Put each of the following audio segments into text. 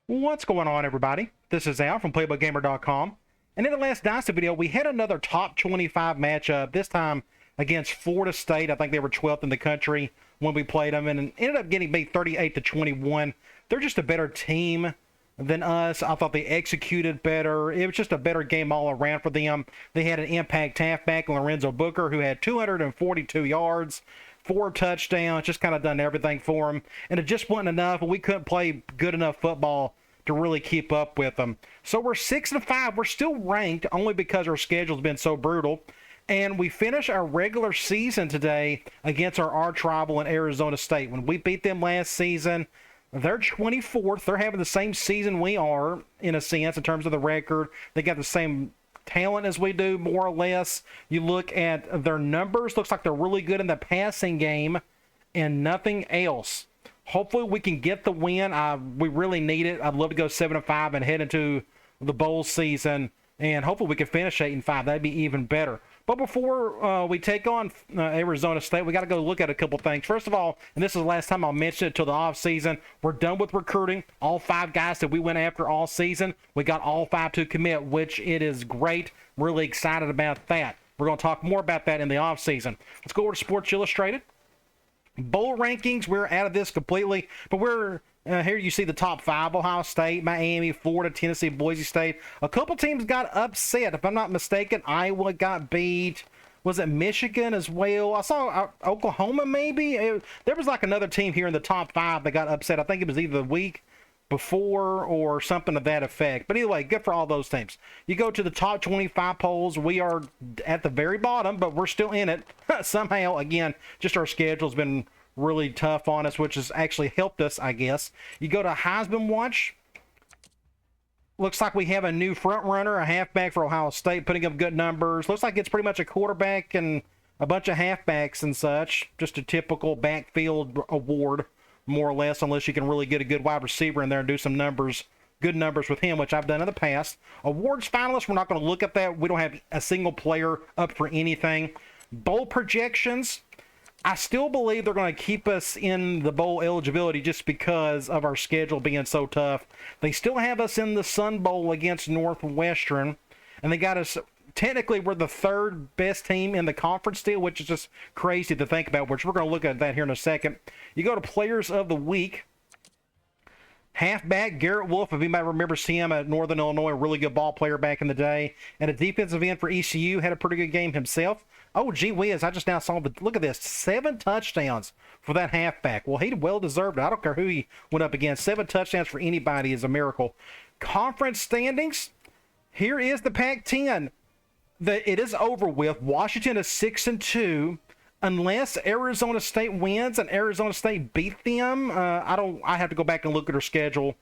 What's going on, everybody? This is Al from PlaybookGamer.com. And in the last Dynasty video, we had another top 25 matchup, this time against Florida State. I think they were 12th in the country when we played them, and ended up getting beat 38-21. They're just a better team than us. I thought they executed better. It was just a better game all around for them. They had an impact halfback, Lorenzo Booker, who had 242 yards, 4 touchdowns, just kind of done everything for him. And it just wasn't enough, and we couldn't play good enough football to really keep up with them. So we're 6-5. We're still ranked only because our schedule's been so brutal. And we finish our regular season today against our arch rival in Arizona State. When we beat them last season, they're 24th. They're having the same season we are, in a sense, in terms of the record. They got the same talent as we do, more or less. You look at their numbers, looks like they're really good in the passing game and nothing else. Hopefully we can get the win. We really need it. I'd love to go 7-5 and head into the bowl season, and hopefully we can finish 8-5. That'd be even better. But before we take on Arizona State, we got to go look at a couple things. First of all, and this is the last time I'll mention it till the offseason, we're done with recruiting. All 5 guys that we went after all season, we got all 5 to commit, which it is great. Really excited about that. We're going to talk more about that in the offseason. Let's go over to Sports Illustrated. Bowl rankings, we're out of this completely, but we're here you see the top 5: Ohio State, Miami, Florida, Tennessee, Boise State. A couple teams got upset. If I'm not mistaken, Iowa got beat. Was it Michigan as well? I saw Oklahoma maybe. There was like another team here in the top 5 that got upset. I think it was either the week before or something to that effect. But anyway, good for all those teams. You go to the top 25 polls. We are at the very bottom, but we're still in it somehow. Again, just our schedule's been really tough on us, which has actually helped us, I guess. You go to Heisman Watch. Looks like we have a new front runner, a halfback for Ohio State, putting up good numbers. Looks like it's pretty much a quarterback and a bunch of halfbacks and such. Just a typical backfield award, more or less, unless you can really get a good wide receiver in there and do some numbers, good numbers with him, which I've done in the past. Awards finalists, we're not going to look at that. We don't have a single player up for anything. Bowl projections, I still believe they're going to keep us in the bowl eligibility just because of our schedule being so tough. They still have us in the Sun Bowl against Northwestern, and they got us. Technically, we're the 3rd best team in the conference still, which is just crazy to think about, which we're going to look at that here in a second. You go to Players of the Week. Halfback, Garrett Wolf, if anybody remembers him at Northern Illinois, a really good ball player back in the day. And a defensive end for ECU, had a pretty good game himself. Oh, gee whiz, I just now saw, look at this, 7 touchdowns for that halfback. Well, he well deserved it. I don't care who he went up against. 7 touchdowns for anybody is a miracle. Conference standings, here is the Pac-10. It is over with. Washington is 6-2. Unless Arizona State wins and Arizona State beat them, I have to go back and look at their schedule.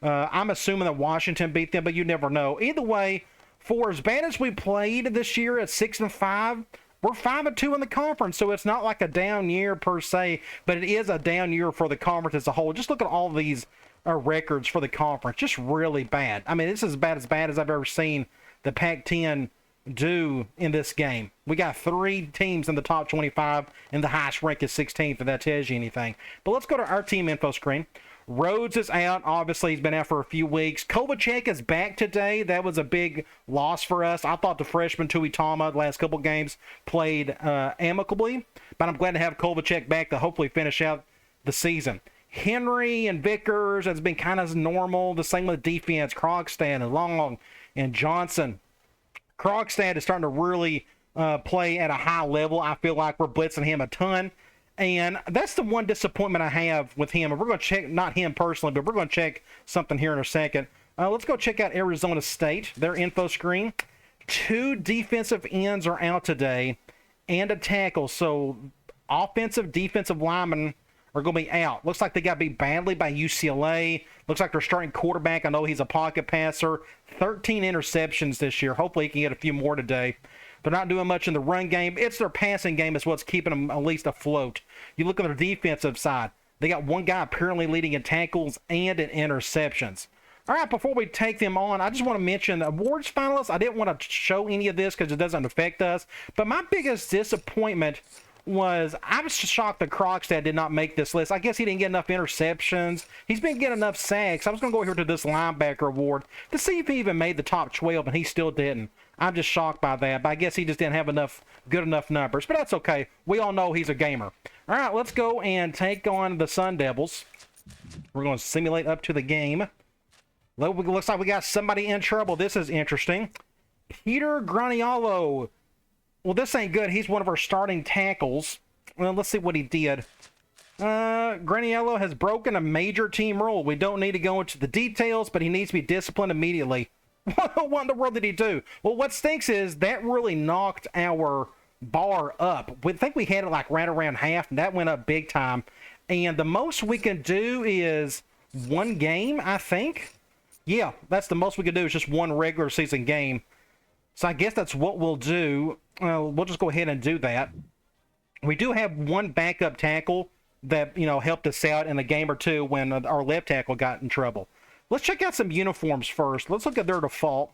I'm assuming that Washington beat them, but you never know. Either way, for as bad as we played this year at 6-5, we're 5-2 in the conference, so it's not like a down year per se, but it is a down year for the conference as a whole. Just look at all these records for the conference, just really bad. I mean, this is as bad as I've ever seen the Pac-10 do in this game. We got 3 teams in the top 25, and the highest rank is 16th, if that tells you anything. But let's go to our team info screen. Rhodes is out. Obviously, he's been out for a few weeks. Kovacic is back today. That was a big loss for us. I thought the freshman Tui Tama the last couple games played amicably, but I'm glad to have Kovacic back to hopefully finish out the season. Henry and Vickers has been kind of normal. The same with defense. Krogstad and Long and Johnson. Krogstad is starting to really play at a high level. I feel like we're blitzing him a ton. And that's the one disappointment I have with him. And we're going to check, not him personally, but we're going to check something here in a second. Let's go check out Arizona State, their info screen. 2 defensive ends are out today and a tackle. So offensive, defensive linemen are going to be out. Looks like they got beat badly by UCLA. Looks like they're starting quarterback. I know he's a pocket passer. 13 interceptions this year. Hopefully he can get a few more today. They're not doing much in the run game. It's their passing game is what's keeping them at least afloat. You look at their defensive side. They got one guy apparently leading in tackles and in interceptions. All right, before we take them on, I just want to mention the awards finalists. I didn't want to show any of this because it doesn't affect us. But my biggest disappointment was I was shocked that Krogstad did not make this list. I guess he didn't get enough interceptions. He's been getting enough sacks. I was going to go here to this linebacker award to see if he even made the top 12, and he still didn't. I'm just shocked by that, but I guess he just didn't have good enough numbers. But that's okay. We all know he's a gamer. All right, let's go and take on the Sun Devils. We're going to simulate up to the game. Looks like we got somebody in trouble. This is interesting. Peter Graniolo. Well, this ain't good. He's one of our starting tackles. Well, let's see what he did. Graniolo has broken a major team rule. We don't need to go into the details, but he needs to be disciplined immediately. What in the world did he do? Well, what stinks is that really knocked our bar up. We think we had it like right around half, and that went up big time. And the most we can do is one game, I think. Yeah, that's the most we can do is just one regular season game. So I guess that's what we'll do. We'll just go ahead and do that. We do have one backup tackle that, helped us out in a game or two when our left tackle got in trouble. Let's check out some uniforms first. Let's look at their default.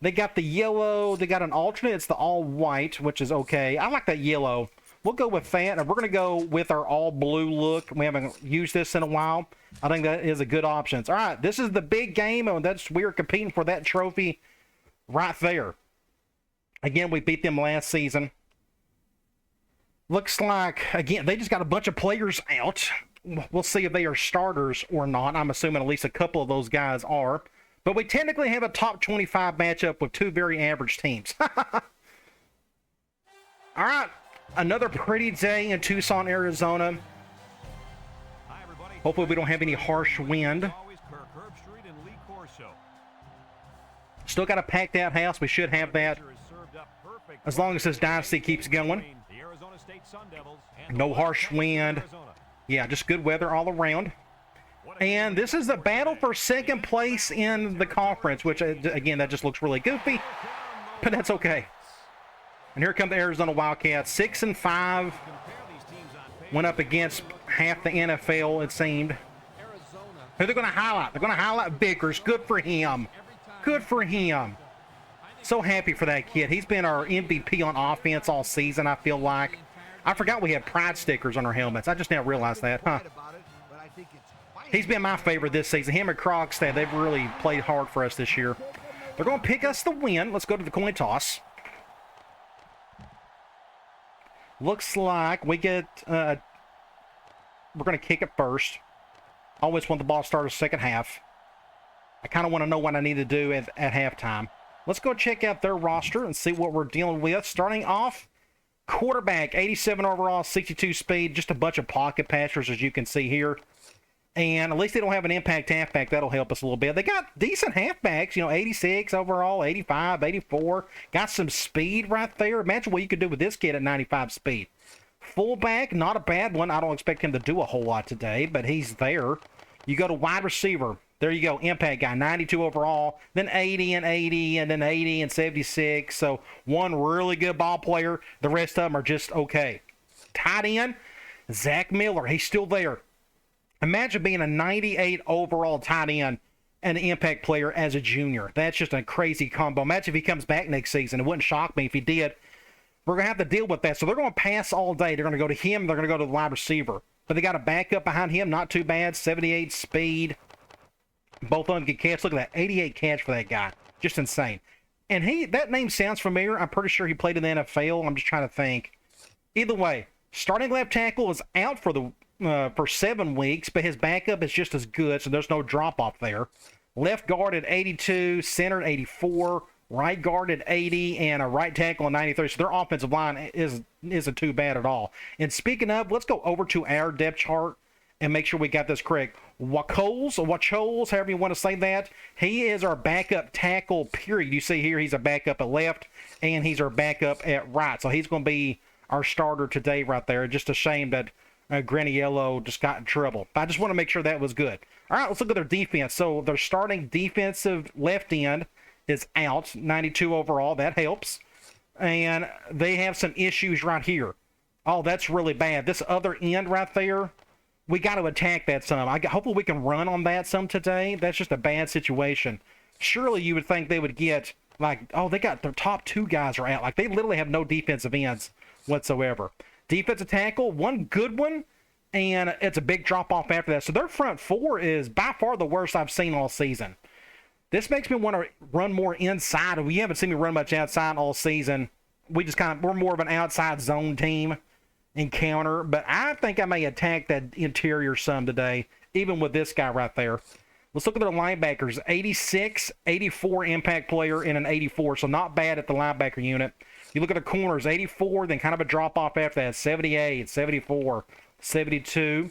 They got the yellow. They got an alternate. It's the all white, which is okay. I like that yellow. We'll go with that, and we're going to go with our all blue look. We haven't used this in a while. I think that is a good option. All right, this is the big game, and we're competing for that trophy right there. Again, we beat them last season. Looks like, again, they just got a bunch of players out. We'll see if they are starters or not. I'm assuming at least a couple of those guys are. But we technically have a top 25 matchup with two very average teams. All right. Another pretty day in Tucson, Arizona. Hopefully we don't have any harsh wind. Still got a packed out house. We should have that as long as this Dynasty keeps going. No harsh wind. Yeah, just good weather all around. And this is the battle for second place in the conference, which, again, that just looks really goofy. But that's okay. And here come the Arizona Wildcats, 6-5. Went up against half the NFL, it seemed. Who they're going to highlight? They're going to highlight Vickers. Good for him. Good for him. So happy for that kid. He's been our MVP on offense all season, I feel like. I forgot we had pride stickers on our helmets. I just now realized that. Huh. He's been my favorite this season. Him and Krogstad, they've really played hard for us this year. They're going to pick us the win. Let's go to the coin toss. Looks like we get... we're going to kick it first. Always want the ball to start the second half. I kind of want to know what I need to do at halftime. Let's go check out their roster and see what we're dealing with. Starting off, quarterback, 87 overall, 62 speed. Just a bunch of pocket passers, as you can see here. And at least they don't have an impact halfback. That'll help us a little bit. They got decent halfbacks, 86 overall, 85, 84. Got some speed right there. Imagine what you could do with this kid at 95 speed. Fullback, not a bad one. I don't expect him to do a whole lot today, but he's there. You go to wide receiver. There you go, impact guy, 92 overall, then 80 and 80, and then 80 and 76. So one really good ball player. The rest of them are just okay. Tight end, Zach Miller. He's still there. Imagine being a 98 overall tight end and an impact player as a junior. That's just a crazy combo. Imagine if he comes back next season. It wouldn't shock me if he did. We're going to have to deal with that. So they're going to pass all day. They're going to go to him. They're going to go to the wide receiver. But they got a backup behind him. Not too bad. 78 speed. Both of them get catch. Look at that. 88 catch for that guy. Just insane. And that name sounds familiar. I'm pretty sure he played in the NFL. I'm just trying to think. Either way, starting left tackle is out for 7 weeks, but his backup is just as good, so there's no drop-off there. Left guard at 82, center at 84, right guard at 80, and a right tackle at 93. So their offensive line isn't too bad at all. And speaking of, let's go over to our depth chart and make sure we got this correct. Wacholes, however you want to say that, he is our backup tackle, period. You see here he's a backup at left, and he's our backup at right. So he's going to be our starter today right there. Just a shame that Graniello just got in trouble. But I just want to make sure that was good. All right, let's look at their defense. So their starting defensive left end is out, 92 overall. That helps. And they have some issues right here. Oh, that's really bad. This other end right there, we got to attack that some. Hopefully we can run on that some today. That's just a bad situation. Surely you would think they would get, like, oh, they got their top 2 guys are out. Like, they literally have no defensive ends whatsoever. defensive tackle, one good one, and it's a big drop-off after that. So their front four is by far the worst I've seen all season. This makes me want to run more inside. We haven't seen me run much outside all season. We're more of an outside zone team and counter, but I think I may attack that interior some today, even with this guy right there. Let's look at their linebackers. 86, 84 impact player, and an 84, so not bad at the linebacker unit. You look at the corners, 84, then kind of a drop-off after that, 78, 74, 72.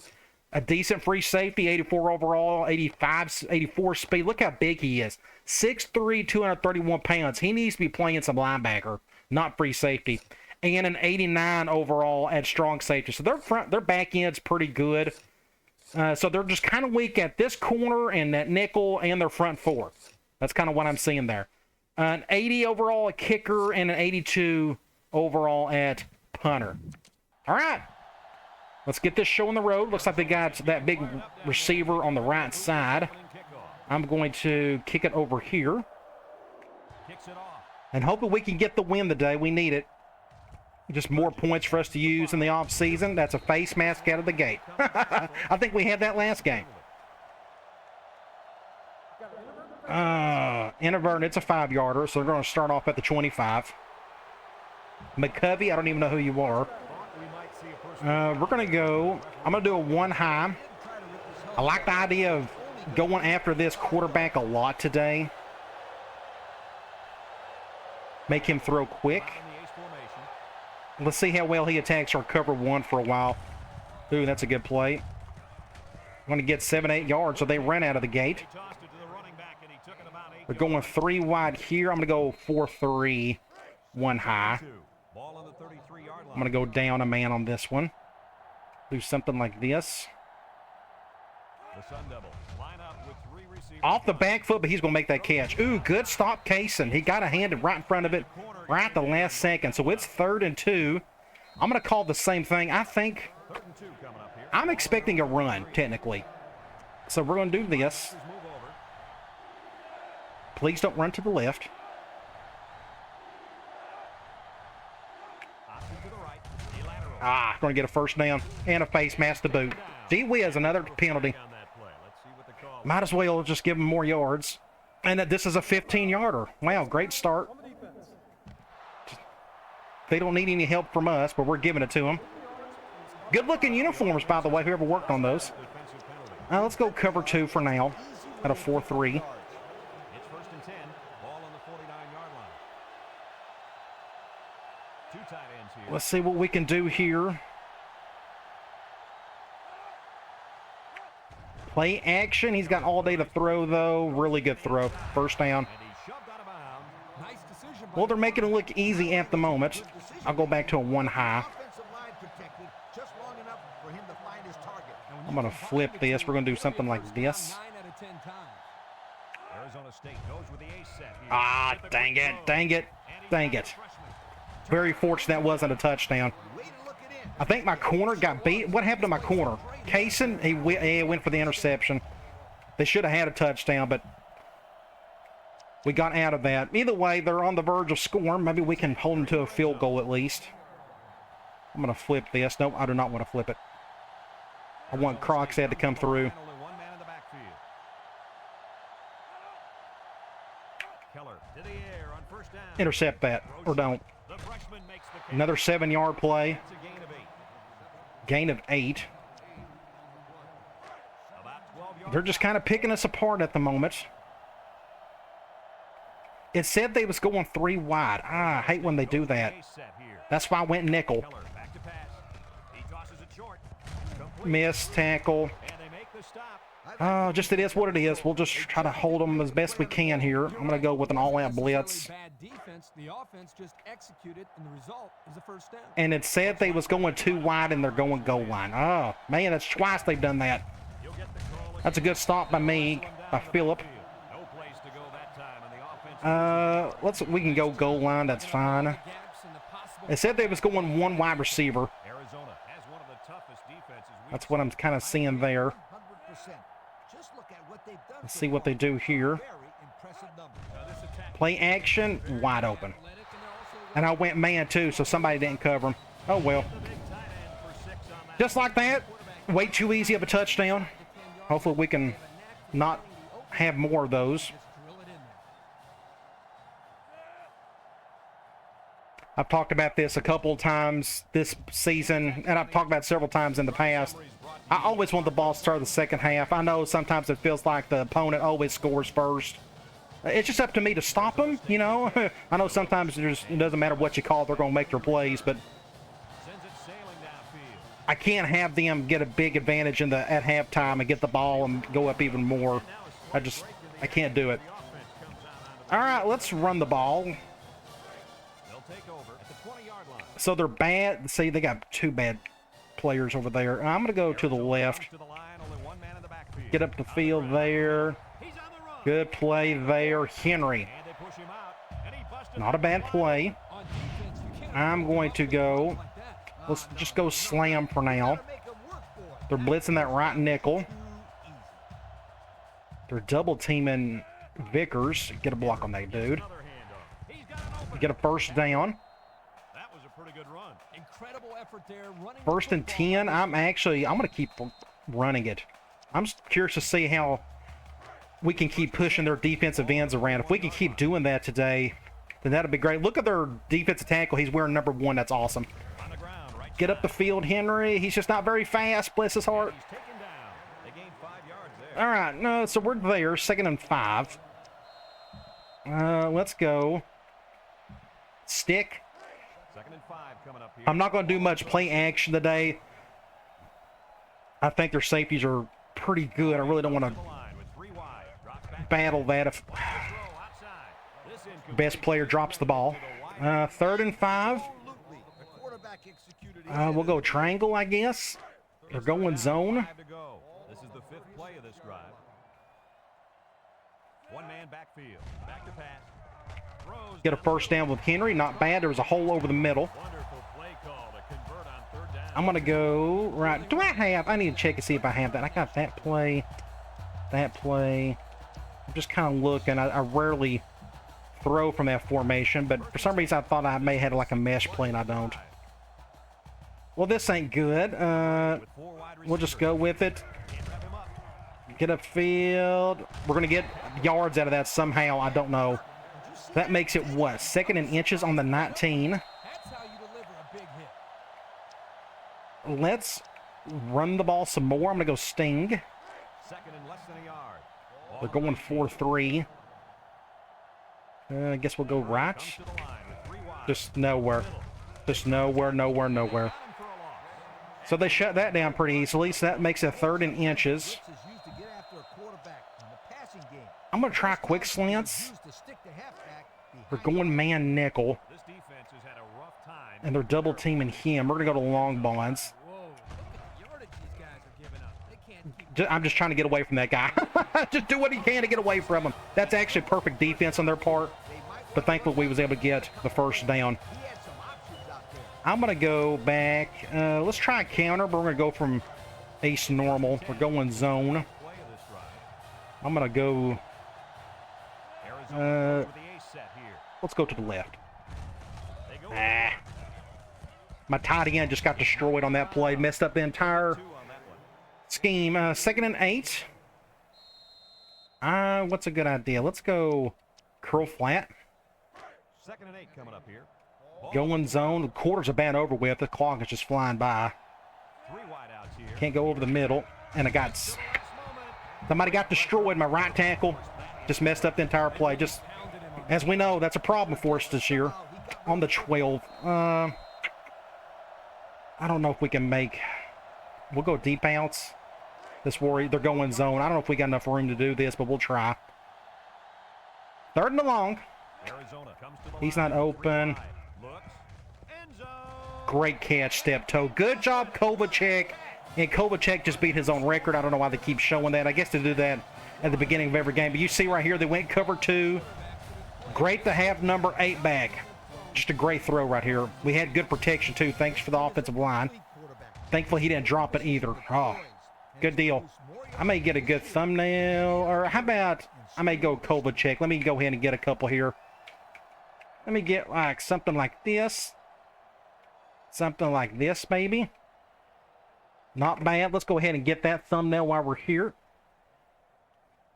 A decent free safety, 84 overall, 85, 84 speed. Look how big he is. 6'3", 231 pounds. He needs to be playing some linebacker, not free safety. And an 89 overall at strong safety. So their back end's pretty good. So they're just kind of weak at this corner and that nickel and their front four. That's kind of what I'm seeing there. An 80 overall at kicker and an 82 overall at punter. All right. Let's get this show on the road. Looks like they got that big receiver on the right side. I'm going to kick it over here. And hoping we can get the win today. We need it. Just more points for us to use in the offseason. That's a face mask out of the gate. I think we had that last game. Inadvertent, it's a 5-yarder, so they're going to start off at the 25. McCovey, I don't even know who you are. We're going to go, I'm going to do a 1 high. I like the idea of going after this quarterback a lot today. Make him throw quick. Let's see how well he attacks our cover 1 for a while. Ooh, that's a good play. I'm going to get 7-8 yards, so they ran out of the gate. We're going 3 wide here. I'm going to go 4-3, 1 high. I'm going to go down a man on this one. Do something like this. Off the back foot, but he's going to make that catch. Ooh, good stop, Kaysen. He got a hand right in front of it right at the last second. So it's 3rd and 2. I'm going to call the same thing. I think I'm expecting a run, technically. So we're going to do this. Please don't run to the left. Going to get a first down and a face mask to boot. Gee whiz, another penalty. Might as well just give them more yards. And this is a 15-yarder. Wow, great start. They don't need any help from us, but we're giving it to them. Good-looking uniforms, by the way, whoever worked on those. Let's go cover 2 for now at a 4-3. Let's see what we can do here. Play action. He's got all day to throw, though. Really good throw. First down. Well, they're making it look easy at the moment. I'll go back to a 1 high. I'm going to flip this. We're going to do something like this. Dang it. Dang it. Dang it. Very fortunate that wasn't a touchdown. I think my corner got beat. What happened to my corner? Kaysen, he went for the interception. They should have had a touchdown, but we got out of that. Either way, they're on the verge of scoring. Maybe we can hold them to a field goal at least. I'm going to flip this. Nope, I do not want to flip it. I want Croxhead to come through. Intercept that, or don't. Another 7-yard play. Gain of 8. They're just kind of picking us apart at the moment. It said they was going 3 wide. I hate when they do that. That's why I went nickel. Miss tackle. Just it is what it is. We'll just try to hold them as best we can here. I'm going to go with an all-out blitz. And it said they was going 2 wide and they're going goal line. Oh, man, that's twice they've done that. That's a good stop by me, by Phillip. We can go goal line. That's fine. It said they was going 1 wide receiver. That's what I'm kind of seeing there. Let's see what they do here. Play action, wide open. And I went man too, so somebody didn't cover him. Oh well. Just like that. Way too easy of a touchdown. Hopefully we can not have more of those. I've talked about this a couple of times this season, and I've talked about it several times in the past. I always want the ball to start the second half. I know sometimes it feels like the opponent always scores first. It's just up to me to stop them, you know. I know sometimes it doesn't matter what you call, they're going to make their plays, but I can't have them get a big advantage at halftime and get the ball and go up even more. I can't do it. All right, let's run the ball. So they're bad. See, they got two bad players over there. I'm going to go to the left. Get up the field there. Good play there. Henry. Not a bad play. I'm going to go. Let's just go slam for now. They're blitzing that right nickel. They're double teaming Vickers. Get a block on that dude. Get a first down. First and 10. I'm going to keep running it. I'm just curious to see how we can keep pushing their defensive ends around. If we can keep doing that today, then that'll be great. Look at their defensive tackle. He's wearing number 1. That's awesome. Get up the field, Henry. He's just not very fast. Bless his heart. All right. No, so we're there. 2nd and 5. Let's go. Stick. I'm not going to do much play action today. I think their safeties are pretty good. I really don't want to battle that if best player drops the ball. 3rd and 5. We'll go triangle, I guess. They're going zone. This is the 5th play of this drive. One-man backfield. Back to pass. Get a first down with Henry. Not bad. There was a hole over the middle. I'm going to go right. Do I need to check and see if I have that. I got that play. That play. I'm just kind of looking. I rarely throw from that formation, but for some reason I thought I may have like a mesh play, and I don't. Well, this ain't good. We'll just go with it. Get upfield. We're going to get yards out of that somehow. I don't know. That makes it what? 2nd and inches on the 19. Let's run the ball some more. I'm going to go sting. They're going 4-3. I guess we'll go right. Just nowhere. Just nowhere, nowhere, nowhere. So they shut that down pretty easily. So that makes it 3rd and inches. I'm going to try quick slants. They're going man nickel. And they're double teaming him. We're going to go to long bonds. I'm just trying to get away from that guy. Just do what he can to get away from him. That's actually perfect defense on their part. But thankfully we was able to get the first down. I'm going to go back. Let's try a counter, but we're going to go from ace normal. We're going zone. I'm going to go... let's go to the left. My tight end just got destroyed on that play. Messed up the entire scheme. 2nd and 8. What's a good idea? Let's go curl flat. 2nd and 8 coming up here. Going zone. The quarter's about over with. The clock is just flying by. Can't go over the middle. And I got... Somebody got destroyed. My right tackle just messed up the entire play. Just, as we know, that's a problem for us this year. On the 12. I don't know if we can make... We'll go deep outs. This worry, they're going zone. I don't know if we got enough room to do this, but we'll try. 3rd and long. He's not open. Great catch, step toe. Good job, Kovacic. And Kovacic just beat his own record. I don't know why they keep showing that. I guess they do that at the beginning of every game. But you see right here, they went cover 2. Great to have number 8 back. Just a great throw right here. We had good protection, too. Thanks for the offensive line. Thankfully, he didn't drop it either. Oh, good deal. I may get a good thumbnail. Or how about I may go Kovacic. Let me go ahead and get a couple here. Let me get like something like this. Something like this, maybe. Not bad. Let's go ahead and get that thumbnail while we're here.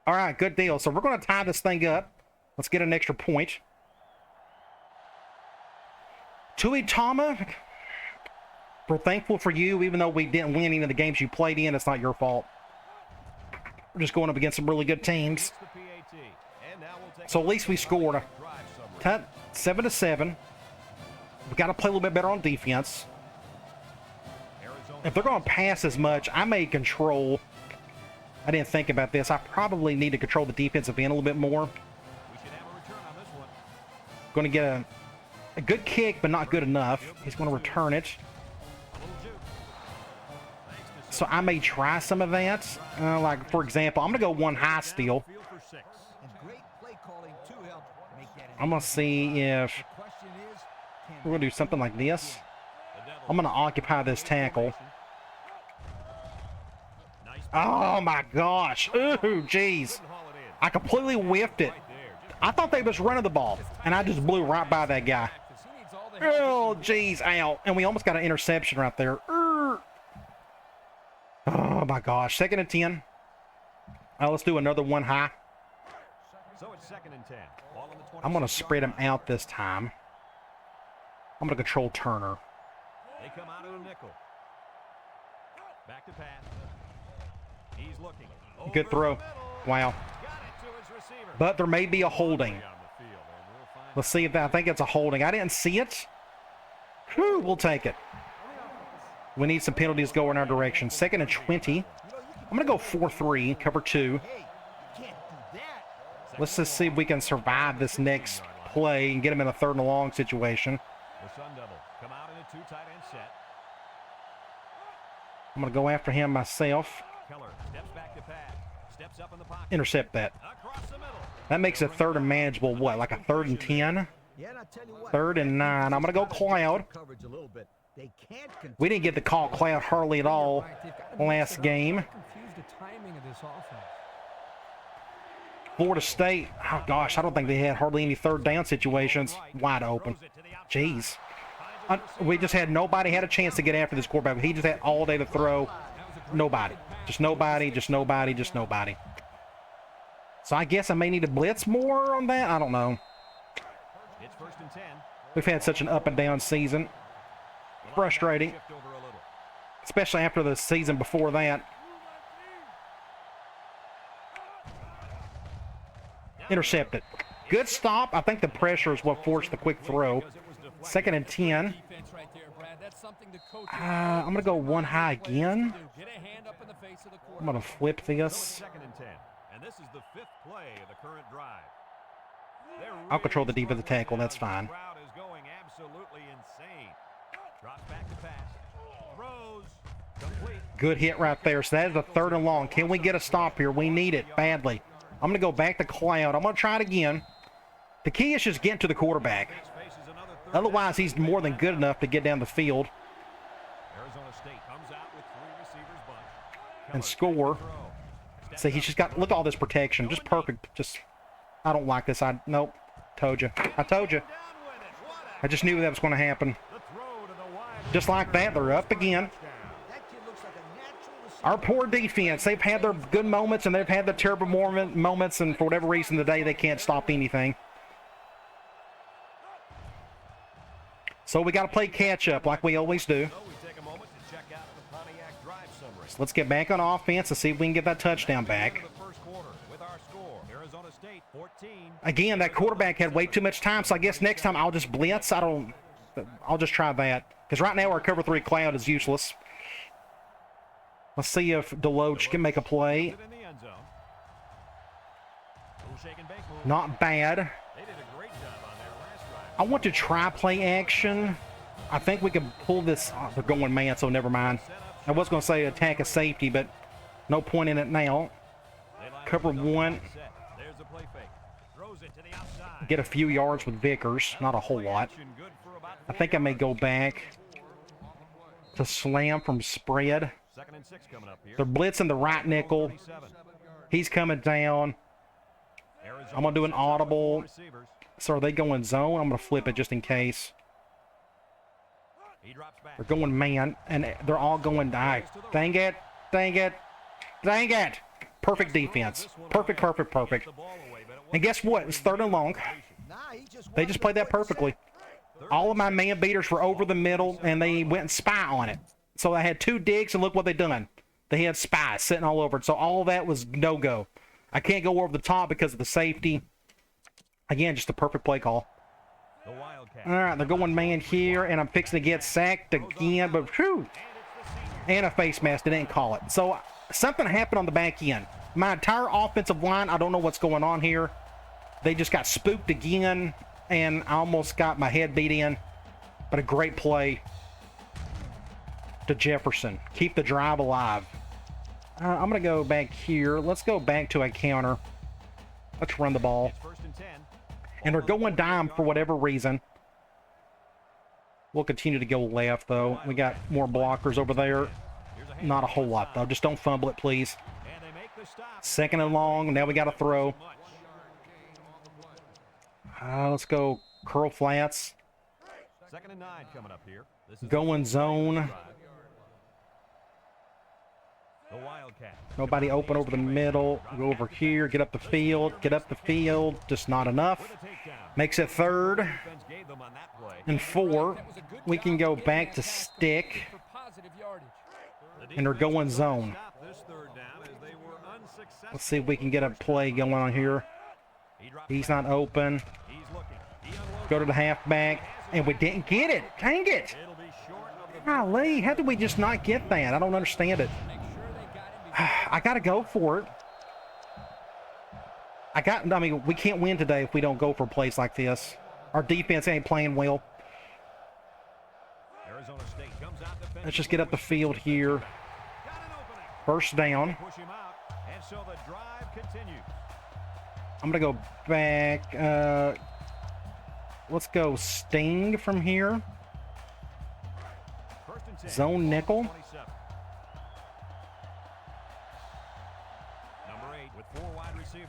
All right, good deal. So we're going to tie this thing up. Let's get an extra point. Tuitama, we're thankful for you, even though we didn't win any of the games you played in. It's not your fault. We're just going up against some really good teams. So at least we scored 7-7. We got to play a little bit better on defense. If they're going to pass as much, I may control. I didn't think about this. I probably need to control the defensive end a little bit more. Going to get a good kick, but not good enough. He's going to return it. So I may try some of that. Like, for example, I'm going to go one high steal. I'm going to see if we're going to do something like this. I'm going to occupy this tackle. Oh, my gosh. Ooh, jeez. I completely whiffed it. I thought they was running the ball, and I just blew right by that guy. Oh, jeez. Ow. And we almost got an interception right there. Oh, my gosh. 2nd and 10. Let's do another one high. So it's 2nd and 10. I'm going to spread him out this time. I'm going to control Turner. They come out of a nickel. Back to pass. He's looking. Good throw. Wow. But there may be a holding. Let's see if that. I think it's a holding. I didn't see it. Whew, we'll take it. We need some penalties going our direction. 2nd and 20. I'm going to go 4-3, cover 2. Let's just see if we can survive this next play and get him in a 3rd and long situation. I'm going to go after him myself. Intercept that. That makes it 3rd and manageable. What, like a 3rd and 10? 3rd and 9. I'm going to go Cloud. We didn't get the call Cloud hardly at all last game. Florida State, oh gosh, I don't think they had hardly any 3rd down situations. Wide open. Jeez. We just had nobody had a chance to get after this quarterback. He just had all day to throw. Nobody. Just nobody, just nobody, just nobody. So I guess I may need to blitz more on that. I don't know. We've had such an up and down season. Frustrating. Especially after the season before that. Intercepted. Good stop. I think the pressure is what forced the quick throw. 2nd and 10. I'm going to go one high again. I'm going to flip this. I'll control the defensive tackle. That's fine. Good hit right there. So that is a 3rd and long. Can we get a stop here? We need it badly. I'm going to go back to Cloud. I'm going to try it again. The key is just getting to the quarterback. Otherwise, he's more than good enough to get down the field and score. See, he's just got, look at all this protection. Just perfect. Just, I don't like this. Nope. Told you. I told you. I just knew that was going to happen. Just like that, they're up again. Our poor defense, they've had their good moments and they've had their terrible moments, and for whatever reason today, they can't stop anything. So we got to play catch-up like we always do. So let's get back on offense and see if we can get that touchdown back. Again, that quarterback had way too much time, so I guess next time I'll just blitz. I'll just try that. Because right now our cover 3 Cloud is useless. Let's see if Deloach can make a play. Not bad. I want to try play action. I think we can pull this. Oh, they're going man, so never mind. I was going to say attack a safety, but no point in it now. Cover 1. Get a few yards with Vickers. Not a whole lot. I think I may go back to slam from spread. They're blitzing the right nickel. He's coming down. I'm going to do an audible. So are they going zone? I'm going to flip it just in case. He drops back. They're going man, and they're all going die. Dang it. Dang it. Dang it. Perfect defense. Perfect, perfect, perfect. And guess what? It's 3rd and long. They just played that perfectly. All of my man beaters were over the middle, and they went and spy on it. So I had 2 digs, and look what they done. They had spies sitting all over it. So all of that was no-go. I can't go over the top because of the safety. Again, just a perfect play call. All right, they're going man here, and I'm fixing to get sacked again, but whew. And a face mask. They didn't call it. So something happened on the back end. My entire offensive line, I don't know what's going on here. They just got spooked again, and I almost got my head beat in. But a great play to Jefferson. Keep the drive alive. I'm going to go back here. Let's go back to a counter. Let's run the ball. And they're going dime for whatever reason. We'll continue to go left, though. We got more blockers over there. Not a whole lot, though. Just don't fumble it, please. 2nd and long. Now we got to throw. Let's go curl flats. 2nd and 9 coming up here. Going zone. The Wildcats. Nobody open over the middle. Go over here. Get up the field. Get up the field. Just not enough. Makes it 3rd and 4. We can go back to stick. And they're going zone. Let's see if we can get a play going on here. He's not open. Go to the halfback. And we didn't get it. Dang it. Golly, how did we just not get that? I don't understand it. I got to go for it. I mean, we can't win today if we don't go for plays like this. Our defense ain't playing well. Let's just get up the field here. 1st down. I'm going to go back. Let's go sting from here. Zone nickel.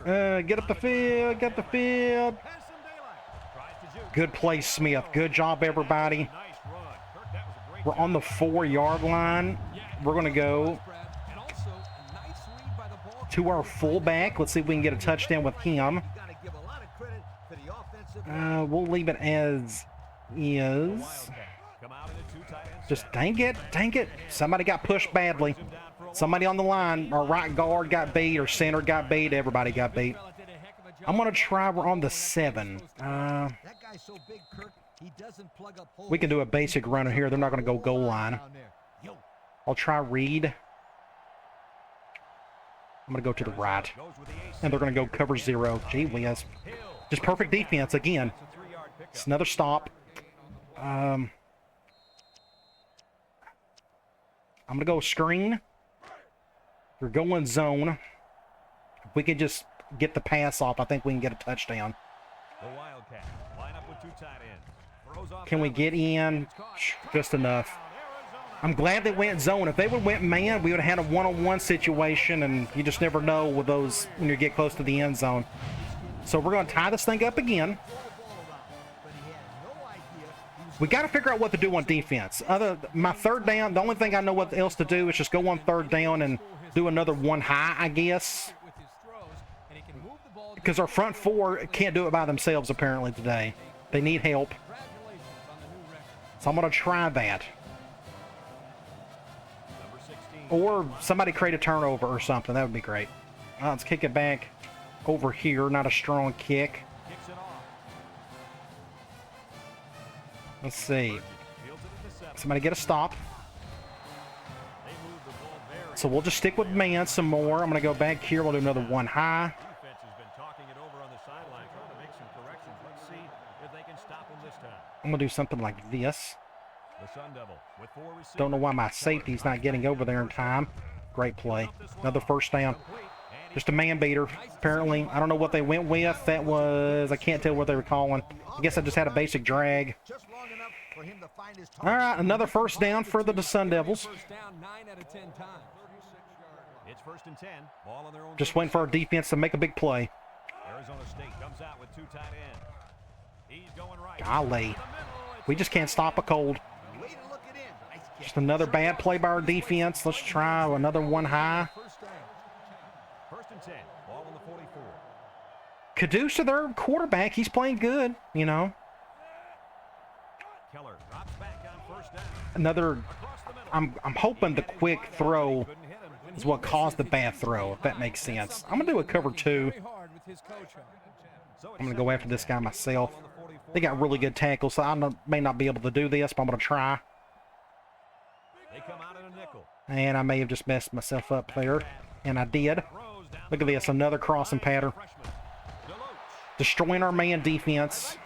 Get up the field. Get the field. Good play, Smith. Good job, everybody. We're on the 4-yard line. We're going to go to our fullback. Let's see if we can get a touchdown with him. We'll leave it as is. Just dang it. Dang it. Somebody got pushed badly. Somebody on the line, our right guard got beat, or center got beat, everybody got beat. I'm going to try, we're on the 7. We can do a basic runner here. They're not going to go goal line. I'll try Reed. I'm going to go to the right. And they're going to go cover 0. Gee whiz. Just perfect defense again. It's another stop. I'm going to go screen. We're going zone. If we could just get the pass off, I think we can get a touchdown. Can we get in? Just enough. I'm glad they went zone. If they would have went man, we would have had a one-on-one situation, and you just never know with those when you get close to the end zone. So we're going to tie this thing up again. We got to figure out what to do on defense. My 3rd down, the only thing I know what else to do is just go on 3rd down and do another 1 high, I guess. Because our front 4 can't do it by themselves, apparently, today. They need help. So I'm going to try that. Or somebody create a turnover or something. That would be great. Let's kick it back over here. Not a strong kick. Let's see. Somebody get a stop. So we'll just stick with man some more. I'm going to go back here. We'll do another 1 high. I'm going to do something like this. Don't know why my safety's not getting over there in time. Great play. Another 1st down. Just a man beater, apparently. I don't know what they went with. That was, I can't tell what they were calling. I guess I just had a basic drag. All right, another 1st down for the Sun Devils. Just waiting for our defense to make a big play. Golly. We just can't stop a cold. Just another bad play by our defense. Let's try another one high. First and 10. Ball on the 44. Caduce to their quarterback. He's playing good, you know. Keller drops back on first down. Another, Across the middle. I'm hoping the quick throw Couldn't hit him. is what caused the bad throw, if that makes sense. I'm going to do a cover 2. So I'm going to go after this guy myself. They got really good tackles, so I may not be able to do this, but I'm going to try. They come out in a nickel. And I may have just messed myself up there, and I did. Look at this, another crossing pattern. Destroying our man defense.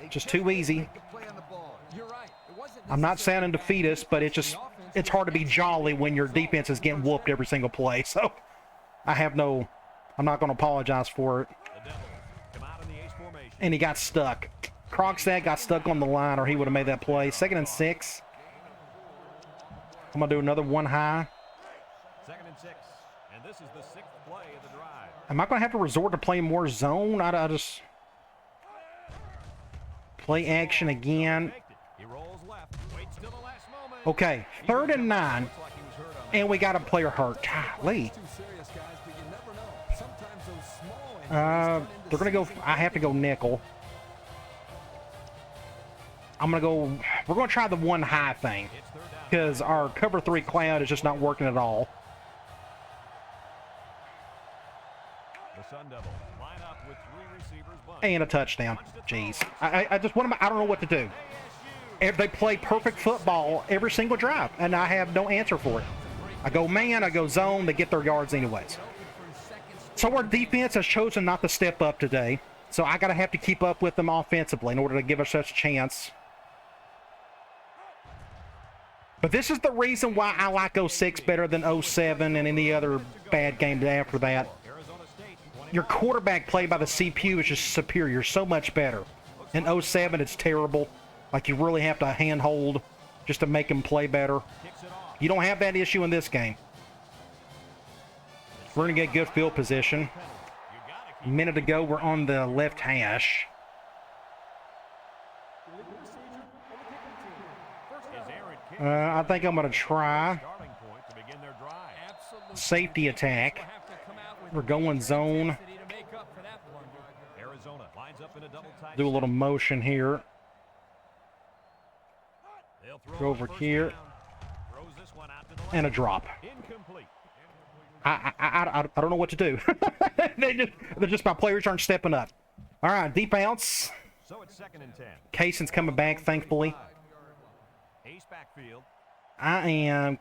Just too easy. I'm not sounding defeatist, but it's hard to be jolly when your defense is getting whooped every single play. So I'm not going to apologize for it. And he got stuck. Krogstad got stuck on the line, or he would have made that play. 2nd and 6. I'm going to do another one high. 2nd and 6. And this is the 6th play of the drive. Am I going to have to resort to playing more zone? I just play action again. He rolls left. Waits till the last moment. Okay, 3rd and 9. And we got a player hurt. Golly. They're going to go, I have to go nickel. We're going to try the one high thing. Because our cover 3 cloud is just not working at all. The Sun Devils line up with 3 receivers. And a touchdown. Jeez. I just want to, I don't know what to do. If they play perfect football every single drive, and I have no answer for it. I go man, I go zone, they get their yards anyways. So our defense has chosen not to step up today. So I got to have to keep up with them offensively in order to give us such a chance. But this is the reason why I like 06 better than 07 and any other bad game after that. Your quarterback play by the CPU is just superior, so much better. In 07, it's terrible. Like, you really have to handhold just to make him play better. You don't have that issue in this game. We're going to get good field position. A minute ago, we're on the left hash. I think I'm going to try safety attack. We're going zone. Do a little motion here. Go over here. And a drop. I don't know what to do. They're just my players aren't stepping up. All right, deep bounce. So it's 2nd and 10. Caisson's coming back, thankfully. Ace backfield. I'm